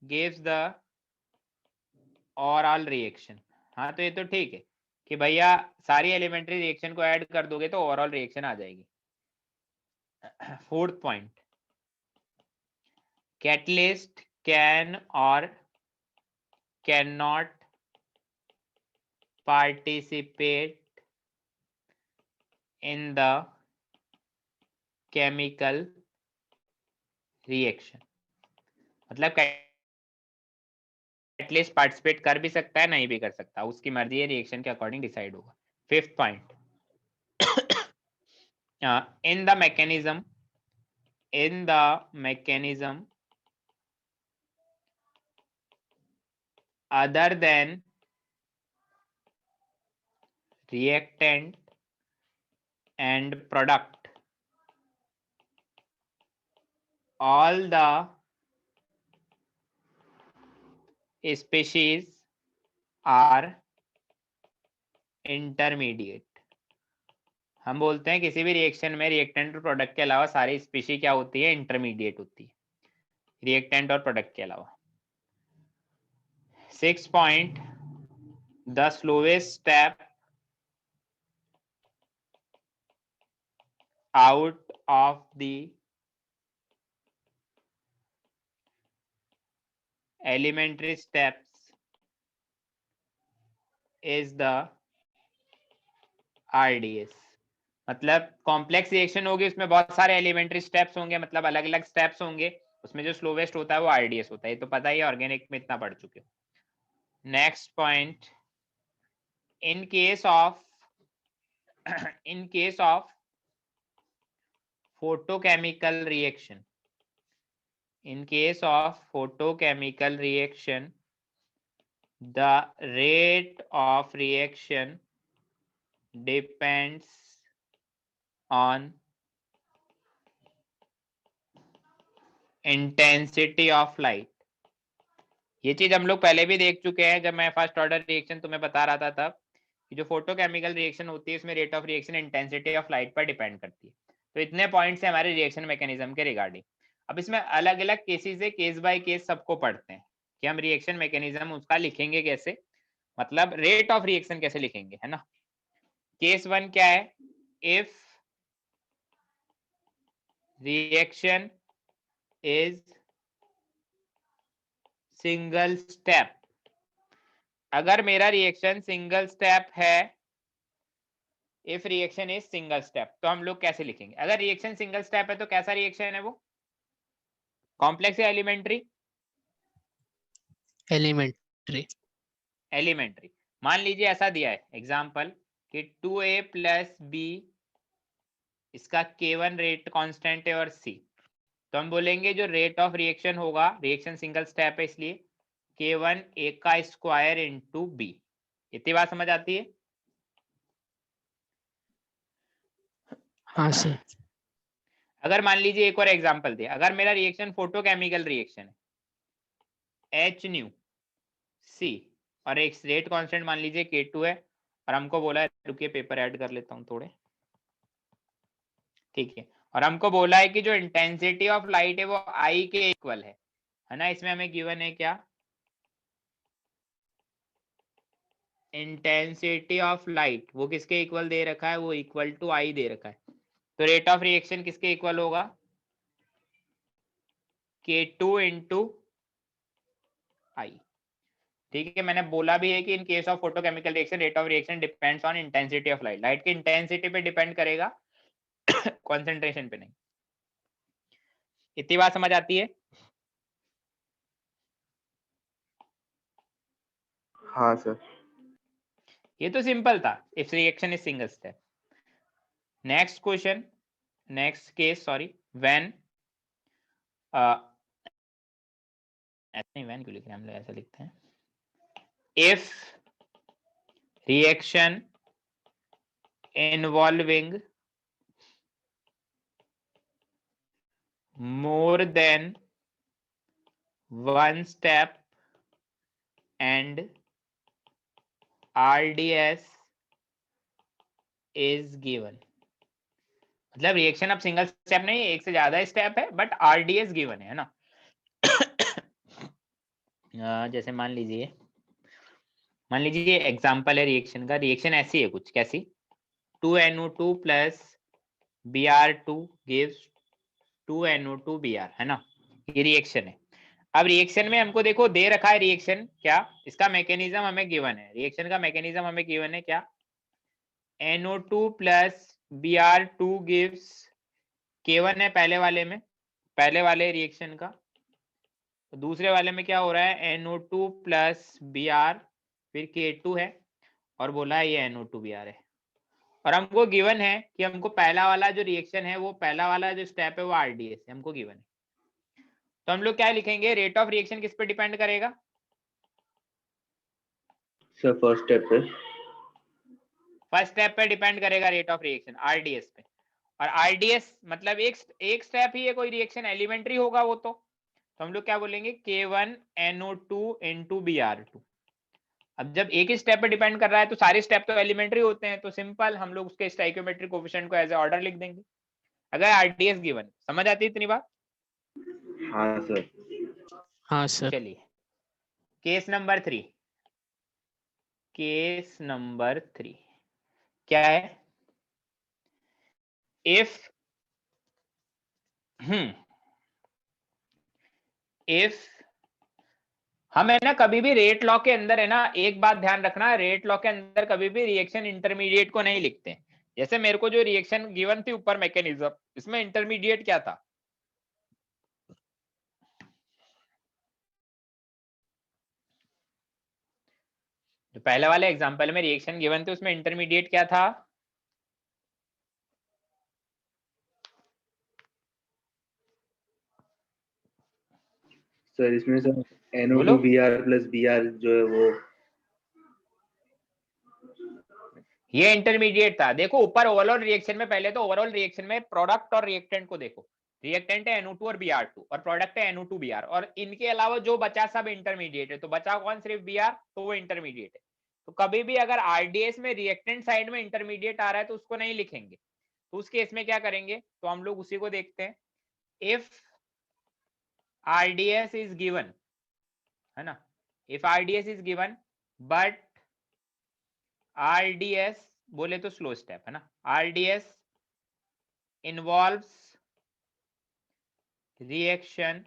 gives the overall reaction. हाँ तो ये तो ठीक है कि भैया सारी एलिमेंट्री रिएक्शन को ऐड कर दोगे तो ओवरऑल रिएक्शन आ जाएगी। फोर्थ पॉइंट, कैटलिस्ट कैन और can not participate in the chemical reaction. मतलब कैटलिस्ट पार्टिसिपेट कर भी सकता है नहीं भी कर सकता, उसकी मर्जी है, रिएक्शन के अकॉर्डिंग डिसाइड होगा। Fifth point, in the mechanism other than reactant and product, all the species are intermediate। हम बोलते हैं किसी भी रिएक्शन में रिएक्टेंट और प्रोडक्ट के अलावा सारी स्पीशी क्या होती है? इंटरमीडिएट होती है, रिएक्टेंट और प्रोडक्ट के अलावा। 6 point, the slowest step out of the elementary steps is the RDS। मतलब कॉम्प्लेक्स रिएक्शन होगी उसमें बहुत सारे एलिमेंट्री स्टेप्स होंगे, मतलब अलग अलग स्टेप्स होंगे, उसमें जो स्लोवेस्ट होता है वो RDS होता है। ये तो पता ही है, ऑर्गेनिक में इतना पढ़ चुके हो। Next point, in case of photochemical reaction, in case of photochemical reaction, the rate of reaction depends on intensity of light। ये चीज हम लोग पहले भी देख चुके हैं जब मैं फर्स्ट ऑर्डर रिएक्शन तुम्हें बता रहा था तब, कि जो फोटोकेमिकल रिएक्शन होती है उसमें rate of reaction intensity of light पर डिपेंड करती है। तो इतने पॉइंट्स हैं हमारे रिएक्शन मैकेनिज्म के रिगार्डिंग। अब इसमें अलग अलग केसेस है, केस बाय केस सबको पढ़ते हैं कि हम रिएक्शन मैकेनिज्म उसका लिखेंगे कैसे, मतलब रेट ऑफ रिएक्शन कैसे लिखेंगे, है ना। केस 1 क्या है? If reaction is single step, अगर मेरा रिएक्शन सिंगल स्टेप है, if reaction is single step, तो हम लोग कैसे लिखेंगे? अगर रिएक्शन सिंगल स्टेप है तो कैसा रिएक्शन है वो? कॉम्प्लेक्स या एलिमेंट्री? एलिमेंट्री। एलिमेंट्री। मान लीजिए ऐसा दिया है एग्जांपल कि 2a प्लस बी, इसका K1 रेट कांस्टेंट है और C, तो हम बोलेंगे जो रेट ऑफ रिएक्शन होगा, रिएक्शन सिंगल स्टेप है इसलिए K1 A का स्क्वायर इंटू B। इतनी बात समझ आती है? हाँ सर। अगर मान लीजिए एक और एग्जांपल दिया, अगर मेरा रिएक्शन फोटोकेमिकल रिएक्शन है HNu C और एक रेट कांस्टेंट मान लीजिए K2 है, और हमको बोला है, रुकिए पेपर ऐड कर लेता हूं थोड़े, ठीक है, और हमको बोला है कि जो इंटेंसिटी ऑफ लाइट है वो I के इक्वल है ना। इसमें हमें गिवन है क्या? इंटेंसिटी ऑफ लाइट वो किसके इक्वल दे रखा है, वो इक्वल टू आई दे रखा है। तो रेट ऑफ रिएक्शन किसके इक्वल होगा, K2 इंटू आई। ठीक है, मैंने बोला भी है कि in case of photochemical reaction rate of reaction depends on intensity of light. Light की इंटेंसिटी पे डिपेंड करेगा, कॉन्सेंट्रेशन पे नहीं। इतनी बात समझ आती है? हाँ सर। ये तो सिंपल था, if reaction is single step. Next question, next case, sorry, when ऐसा नहीं, व्हेन क्यों लिख रहे हैं हम लोग, ऐसा लिखते हैं, if reaction involving more than one step and RDS is given। मतलब रिएक्शन अब सिंगल स्टेप नहीं, एक से ज्यादा स्टेप है, बट RDS गिवन है ना। जैसे मान लीजिए एग्जांपल है रिएक्शन का। रिएक्शन ऐसी है कुछ, कैसी, 2NO2 plus Br2 gives 2NO2 Br, है ना, ये रिएक्शन है। अब रिएक्शन में हमको देखो दे रखा है रिएक्शन क्या, इसका मैकेनिज्म हमें गिवन है, रिएक्शन का मैकेनिज्म हमें गिवन है क्या, NO2 plus Br2 gives K1 है पहले वाले में, पहले वाले रिएक्शन का। तो दूसरे वाले में क्या हो रहा है, NO2 प्लस Br फिर K2 है, और बोला है ये NO2 Br है। और हमको गिवन है कि हमको पहला वाला जो रिएक्शन है, वो पहला वाला जो स्टेप है वो RDS है, हमको गिवन है। तो हम लोग क्या लिखेंगे, रेट ऑफ रिएक्शन किस पे डिपेंड करेगा सर? फर्स्ट स्टेप पे, फर्स्ट स्टेप पे डिपेंड करेगा रेट ऑफ रिएक्शन, RDS पे। और RDS मतलब एक स्टेप ही है, कोई रिएक्शन एलिमेंट्री होगा वो तो हम लोग क्या बोलेंगे, K1NO2 इंटू Br2। अब जब एक ही स्टेप पे डिपेंड कर रहा है तो सारे स्टेप तो एलिमेंट्री होते हैं, तो सिंपल हम लोग उसके स्टोइकियोमेट्रिक कोएफिशिएंट को एज ए ऑर्डर लिख देंगे अगर RDS गिवन। समझ आती है इतनी बात? हाँ सर। हाँ सर। चलिए केस नंबर 3, केस नंबर 3 क्या है, इफ हम है ना कभी भी रेट लॉ के अंदर है ना, एक बात ध्यान रखना, रेट लॉ के अंदर कभी भी रिएक्शन इंटरमीडिएट को नहीं लिखते। जैसे मेरे को जो रिएक्शन गिवन थी ऊपर मैकेनिज्म, इसमें इंटरमीडिएट क्या था, जो पहले वाले एग्जांपल में रिएक्शन गिवन थे उसमें इंटरमीडिएट क्या था, सर इसमें sir NO2 Br plus Br जो है वो, ये इंटरमीडिएट था। देखो ऊपर ओवरऑल रिएक्शन में, पहले तो ओवरऑल रिएक्शन में प्रोडक्ट और रिएक्टेंट को देखो, रिएक्टेंट है NO2 और Br2 और प्रोडक्ट है NO2 Br, और इनके अलावा जो बचा सब इंटरमीडिएट है। तो बचा कौन, सिर्फ Br, तो वो इंटरमीडिएट है। तो कभी भी अगर RDS में रिएक्टेंट साइड में इंटरमीडिएट आ रहा है तो उसको नहीं लिखेंगे। तो उस केस में क्या करेंगे, तो हम लोग उसी को देखते हैं, इफ RDS इज गिवन, है ना, if RDS is given but RDS बोले तो स्लो स्टेप है ना, RDS involves reaction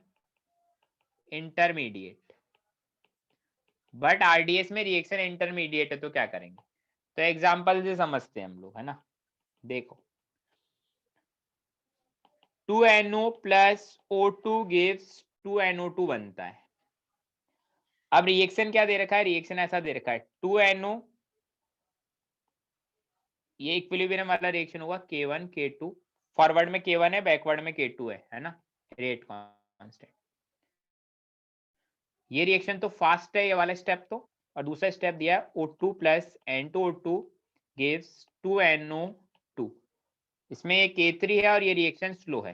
intermediate, but RDS में रिएक्शन इंटरमीडिएट है, तो क्या करेंगे, तो एग्जांपल से समझते हैं हम लोग, है ना। देखो 2NO plus O2 gives 2NO2 बनता है। अब रिएक्शन क्या दे रखा है, रिएक्शन ऐसा दे रखा है 2NO, ये इक्विलिब्रियम वाला रिएक्शन होगा K1 K2, फॉरवर्ड में K1 है, बैकवर्ड में K2 है ना, रेट कांस्टेंट। ये रिएक्शन तो फास्ट है ये वाला स्टेप तो, और दूसरा स्टेप दिया O2 plus N2O2 gives 2NO2, इसमें ये K3 है और ये रिएक्शन स्लो है।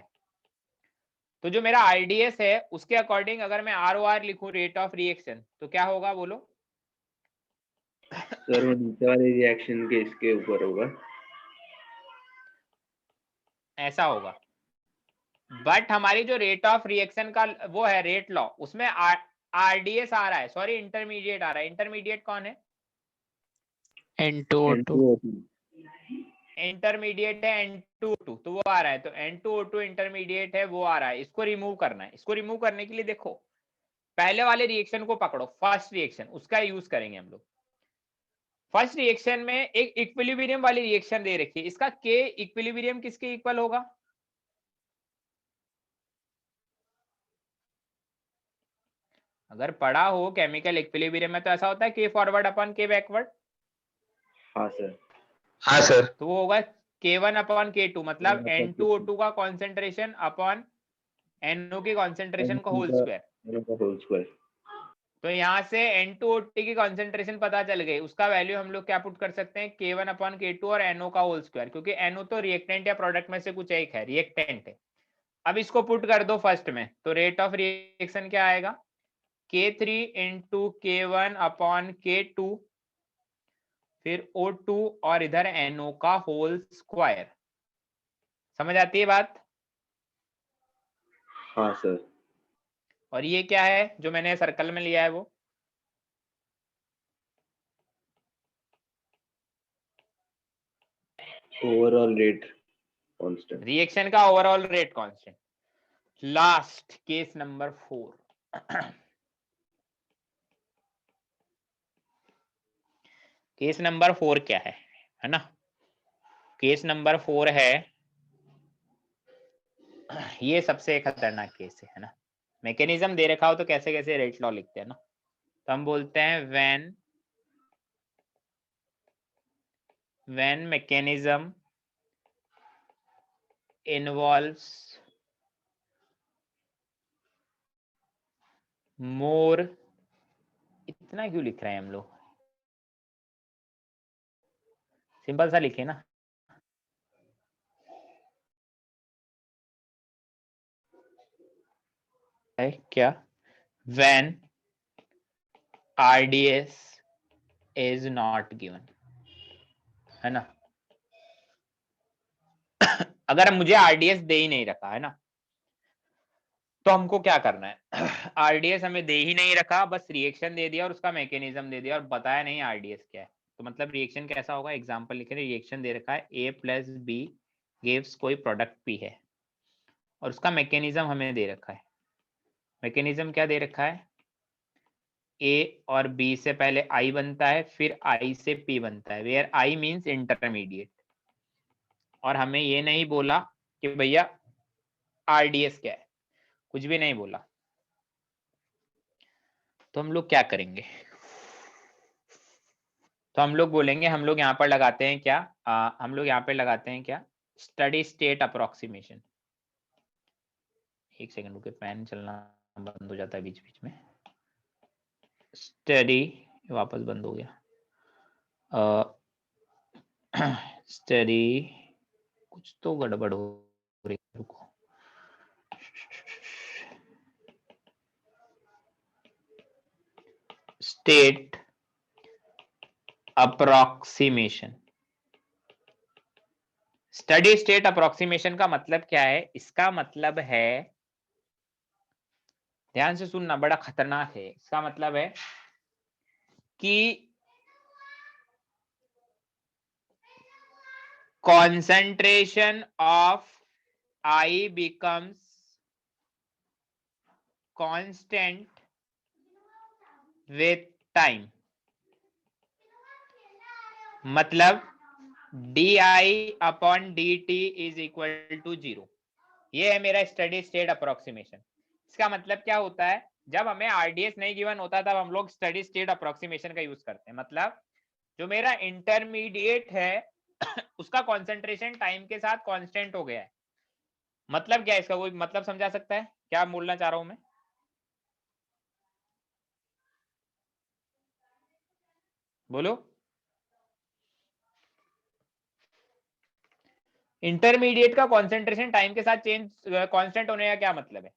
तो जो मेरा RDS है उसके अकॉर्डिंग अगर मैं ROR लिखूं, रेट ऑफ रिएक्शन, तो क्या होगा बोलो सर वो नीचे वाले रिएक्शन के इसके ऊपर होगा, ऐसा होगा। बट हमारी जो रेट ऑफ रिएक्शन का वो है रेट लॉ, उसमें RDS आ रहा है, सॉरी इंटरमीडिएट आ रहा है। इंटरमीडिएट कौन है, N2O2 इंटरमीडिएट है N2O2 तो वो आ रहा है, तो N2O2 इंटरमीडिएट है वो आ रहा है, इसको रिमूव करना है। इसको रिमूव करने के लिए देखो पहले वाले रिएक्शन को पकड़ो, फर्स्ट रिएक्शन उसका यूज करेंगे हम लोग। फर्स्ट रिएक्शन में एक इक्विलिब्रियम वाली रिएक्शन दे रखी है, इसका K इक्विलिब्रियम किसके इक्वल होगा? अगर पढ़ा हो केमिकल इक्विलिब्रियम में तो ऐसा होता है K forward upon K backward. हाँ सर, हाँ सर, तो वो होगा K1 अपॉन K2, मतलब N2O2 का कॉन्सेंट्रेशन अपॉन NO की कॉन्सेंट्रेशन का होल स्क्वायर। तो यहाँ से N2O2 की कॉन्सेंट्रेशन पता चल गई, उसका वैल्यू हम लोग क्या पुट कर सकते हैं? K1 अपॉन K2 और NO का होल स्क्वायर, क्योंकि NO तो रिएक्टेंट या प्रोडक्ट में से कुछ एक है, रिएक्टेंट है। अब इसको पुट कर दो फर्स्ट में, तो रेट ऑफ रिएक्शन क्या आएगा? K3 into K1 upon K2 फिर O2 और इधर NO का होल स्क्वायर। समझ आती है बात? हाँ सर। और ये क्या है जो मैंने सर्कल में लिया है? वो ओवरऑल रेट कांस्टेंट, रिएक्शन का overall rate constant. Last case number 4। Case number 4 क्या है ना? केस नंबर 4 है, ये सबसे खतरनाक केस है ना। मैकेनिज्म दे रखा हो तो कैसे कैसे रेट लॉ लिखते हैं ना, तो हम बोलते हैं when mechanism involves more, इतना क्यों लिख रहे हैं हम लोग? सिंपल सा लिखे ना। है क्या? when RDS is not given, है ना। अगर मुझे RDS दे ही नहीं रखा है ना, तो हमको क्या करना है? RDS हमें दे ही नहीं रखा, बस रिएक्शन दे दिया और उसका मैकेनिज्म दे दिया और बताया नहीं RDS क्या है, तो मतलब रिएक्शन कैसा होगा? एग्जांपल लिखे, रिएक्शन दे रखा है A प्लस बी गिव्स कोई प्रोडक्ट P है और उसका मैकेनिज्म हमें दे रखा है। मैकेनिज्म क्या दे रखा है? A और B से पहले I बनता है, फिर I से P बनता है, वेयर I मीन्स इंटरमीडिएट। और हमें ये नहीं बोला कि भैया RDS क्या है, कुछ भी नहीं बोला। तो हम लोग क्या करेंगे? तो हम लोग बोलेंगे, हम लोग यहाँ पर लगाते हैं क्या? हम लोग यहाँ पे लगाते हैं क्या? Steady state approximation. एक सेकंड रुके, पेन चलना बंद हो जाता है बीच बीच में। स्टडी वापस बंद हो गया। स्टडी कुछ तो गड़बड़ हो रही है, रुको। State approximation. Steady state approximation का मतलब क्या है? इसका मतलब है, ध्यान से सुनना, बड़ा खतरनाक है। इसका मतलब है कि concentration of I becomes constant with time, मतलब di upon dt is equal to 0। ये है मेरा स्टडी स्टेट अप्रोक्सीमेशन। इसका मतलब क्या होता है? जब हमें RDS नहीं गिवन होता तब हम लोग स्टडी स्टेट अप्रोक्सीमेशन का यूज करते हैं। मतलब जो मेरा इंटरमीडिएट है उसका कॉन्सेंट्रेशन टाइम के साथ कांस्टेंट हो गया है। मतलब क्या है इसका? कोई मतलब समझा सकता है क्या बोलना चाह रहा हूं मैं? बोलो। इंटरमीडिएट का कॉन्सेंट्रेशन टाइम के साथ चेंज कांस्टेंट होने का क्या मतलब है?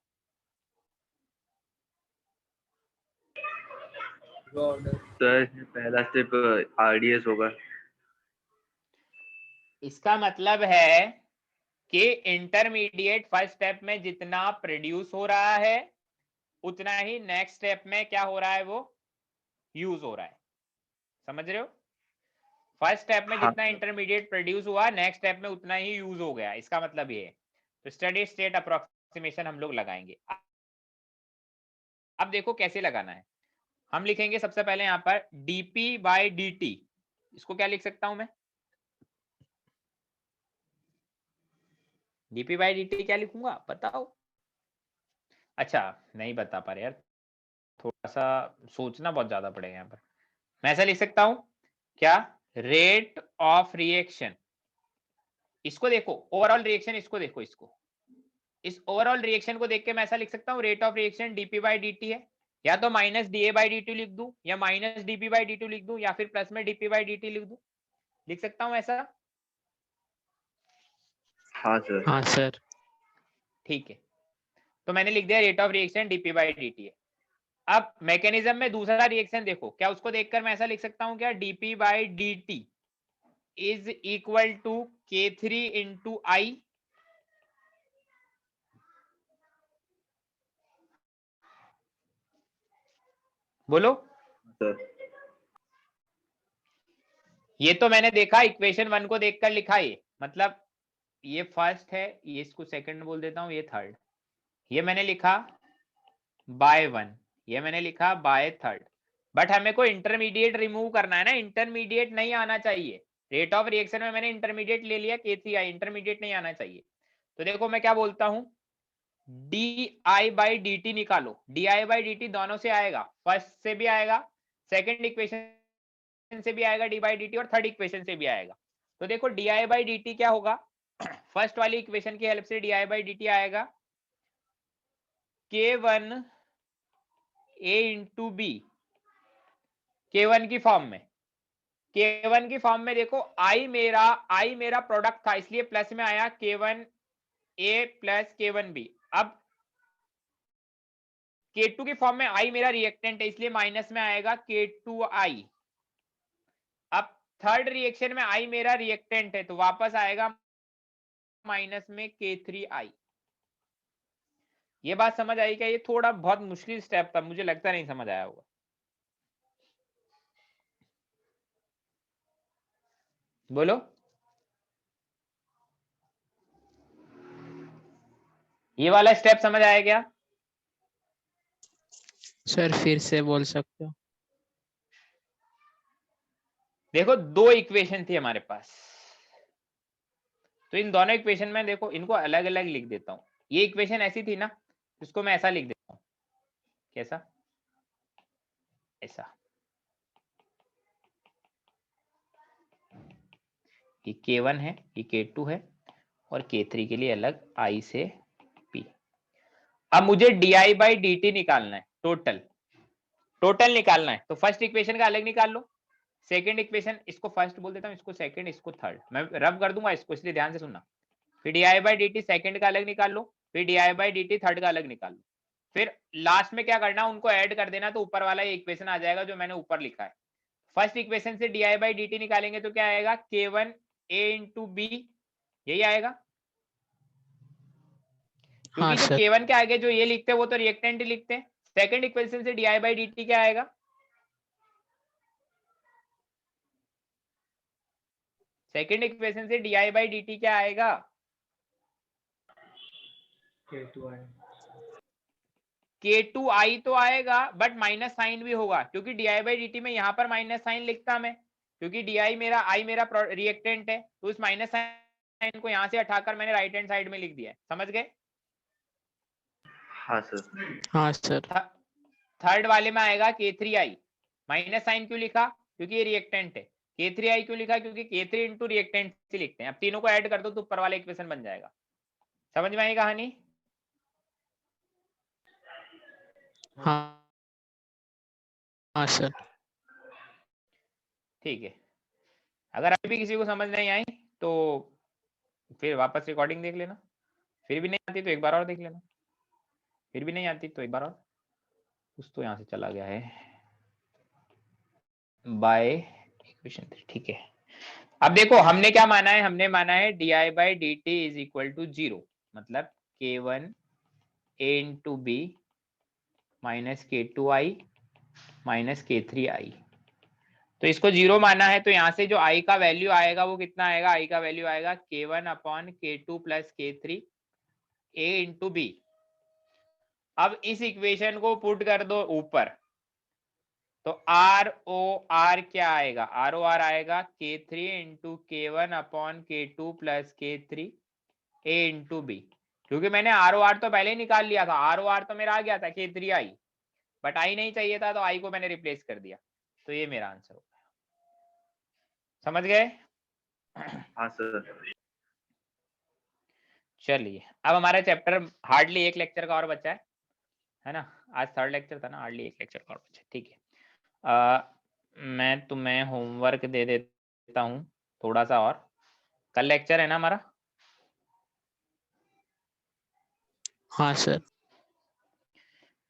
सर पहला स्टेप RDS होगा। इसका मतलब है कि इंटरमीडिएट फर्स्ट स्टेप में जितना प्रोड्यूस हो रहा है उतना ही नेक्स्ट स्टेप में क्या हो रहा है? वो यूज हो रहा है। समझ रहे हो? फर्स्ट स्टेप में हाँ जितना इंटरमीडिएट प्रोड्यूस हुआ नेक्स्ट स्टेप में उतना ही यूज हो गया, इसका मतलब ये है। तो स्टेडी स्टेट अप्रोक्सीमेशन हम लोग लगाएंगे। अब देखो कैसे लगाना है। हम लिखेंगे सबसे पहले यहाँ पर dp बाई dt, इसको क्या लिख सकता हूं मैं, dp बाई dt क्या लिखूंगा बताओ। अच्छा नहीं बता पा रहे यार, थोड़ा सा सोचना बहुत ज्यादा पड़ेगा यहाँ पर। मैं ऐसा लिख सकता हूं क्या, रेट ऑफ रिएक्शन, इसको देखो ओवरऑल रिएक्शन, इसको देखो, इसको इस ओवरऑल रिएक्शन को देख के मैं ऐसा लिख सकता हूँ rate of reaction dp by dt है, या तो माइनस da बाई dt लिख दूं, या माइनस dp बाई dt लिख दूं, या फिर प्लस में dp बाई dt लिख दूं, लिख सकता हूं ऐसा। हाँ सर। हाँ सर। ठीक है, तो मैंने लिख दिया rate of reaction dp by dt है। अब मैकेनिज्म में दूसरा रिएक्शन देखो, क्या उसको देखकर मैं ऐसा लिख सकता हूं क्या, dp by dt is equal to K3 into I, बोलो सर ये तो मैंने देखा इक्वेशन 1 को देखकर लिखा, ये मतलब ये फर्स्ट है, ये इसको सेकंड बोल देता हूं, ये थर्ड, ये मैंने लिखा बाय 1, ये मैंने लिखा बाय थर्ड, बट हमें को इंटरमीडिएट रिमूव करना है ना, इंटरमीडिएट नहीं आना चाहिए। रेट ऑफ रिएक्शन में मैंने इंटरमीडिएट ले लिया K3i, इंटरमीडिएट नहीं आना चाहिए। तो देखो मैं क्या बोलता हूं, di बाई dt निकालो, di बाई dt दोनों से आएगा, फर्स्ट से भी आएगा, सेकंड इक्वेशन से भी आएगा d बाई dt, और थर्ड इक्वेशन से भी आएगा। तो देखो di बाई dt क्या होगा, फर्स्ट वाली इक्वेशन की हेल्प से di बाई dt आएगा K1 a into B, K1 की फॉर्म में, K1 की फॉर्म में देखो I मेरा प्रोडक्ट था इसलिए प्लस में आया K1 a plus K1 b। अब K2 की फॉर्म में I मेरा रिएक्टेंट है इसलिए माइनस में आएगा K2i। अब थर्ड रिएक्शन में I मेरा रिएक्टेंट है तो वापस आएगा माइनस में K3i। ये बात समझ आई क्या, ये थोड़ा बहुत मुश्किल स्टेप था, मुझे लगता नहीं समझ आया होगा। बोलो ये वाला स्टेप समझ आया क्या? सर फिर से बोल सकते हो? देखो दो इक्वेशन थी हमारे पास, तो इन दोनों इक्वेशन में देखो इनको अलग अलग लिख देता हूं। ये इक्वेशन ऐसी थी ना, इसको मैं ऐसा लिख देता हूं, कैसा, ऐसा, ये K1 है, ये K2 है, और K3 के लिए अलग I से P। अब मुझे di बाई dt निकालना है, टोटल निकालना है, तो फर्स्ट इक्वेशन का अलग निकाल लो, सेकंड इक्वेशन, इसको फर्स्ट बोल देता हूँ, इसको सेकंड, इसको थर्ड, मैं रब कर दूंगा इसको, इसलिए ध्यान से सुनना। फिर di बाई dt सेकंड का अलग निकाल लो, फिर di बाई dt थर्ड का अलग निकाल लो, फिर लास्ट में क्या करना, उनको ऐड कर देना, तो ऊपर वाला ये इक्वेशन आ जाएगा जो मैंने ऊपर लिखा है। फर्स्ट इक्वेशन से di बाई dt निकालेंगे तो क्या आएगा, K1 a इंटू बी, यही आएगा, क्योंकि हाँ जो सर। K1 के आगे जो ये लिखते हैं वो तो रिएक्टेंट ही लिखते हैं। सेकंड इक्वेशन से di बाई dt क्या आएगा, सेकंड इक्वेशन से di बाई dt क्या आएगा, K2i तो आएगा, बट माइनस साइन भी होगा, क्योंकि di बाई dt में यहाँ पर माइनस साइन लिखता मैं, क्योंकि di मेरा i मेरा रिएक्टेंट है, तो उस माइनस साइन को यहाँ से हटाकर मैंने राइट हैंड साइड में लिख दिया है, समझ गए? हाँ सर। हाँ सर। थर्ड वाले में आएगा K3i, माइनस साइन क्यों लिखा, क्योंकि ये रिएक्टेंट है। K3i क्यों लिखा, क्योंकि K3 इंटू रिएक्टेंट से लिखते हैं। अब तीनों को ऐड कर दो तो ऊपर वाला इक्वेशन बन जाएगा। समझ में आई कहानी? हाँ हाँ सर। ठीक है, अगर अभी भी किसी को समझ नहीं आई तो फिर वापस रिकॉर्डिंग देख लेना, फिर भी नहीं आती तो एक बार और देख लेना, फिर भी नहीं आती तो एक बार और। कुछ तो यहाँ से चला गया है बाय इक्वेशन 3, ठीक है। अब देखो हमने क्या माना है, हमने माना है di by dt is equal to 0, मतलब K1 a into B minus K2i minus K3i। तो इसको 0 माना है, तो यहाँ से जो i का वैल्यू आएगा वो कितना आएगा, i का वैल्यू आएगा k1 upon k2 plus k3 a into B. अब इस इक्वेशन को पुट कर दो ऊपर, तो आर ओ आर क्या आएगा, आर ओ आर आएगा k3 into k1 upon k2 plus k3 a into B. क्योंकि मैंने आर ओ आर तो पहले ही निकाल लिया था, आर ओ आर तो मेरा आ गया था k3 i, बट आई नहीं चाहिए था तो आई को मैंने रिप्लेस कर दिया, तो ये मेरा आंसर होगा। समझ गए? हाँ सर। चलिए, अब हमारा चैप्टर हार्डली एक लेक्चर का और बचा है ना, आज थर्ड लेक्चर था ना, हार्डली एक लेक्चर का और बचा। ठीक है, मैं तुम्हें होमवर्क दे देता हूँ थोड़ा सा और। कल लेक्चर है ना हमारा? हाँ सर।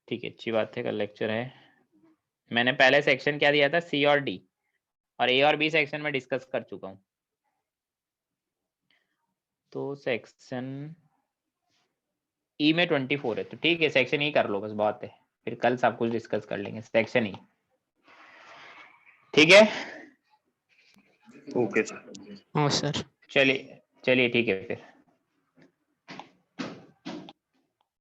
ठीक है, अच्छी बात है, कल लेक्चर है। मैंने पहले सेक्शन क्या दिया था, सी और डी, और ए और बी सेक्शन में डिस्कस कर चुका हूँ। तो सेक्शन ई में 24 है, तो ठीक है सेक्शन ई कर लो बस, बहुत है, फिर कल सब कुछ डिस्कस कर लेंगे सेक्शन ई। ठीक है, ओके सर। हाँ सर। चलिए चलिए ठीक है फिर।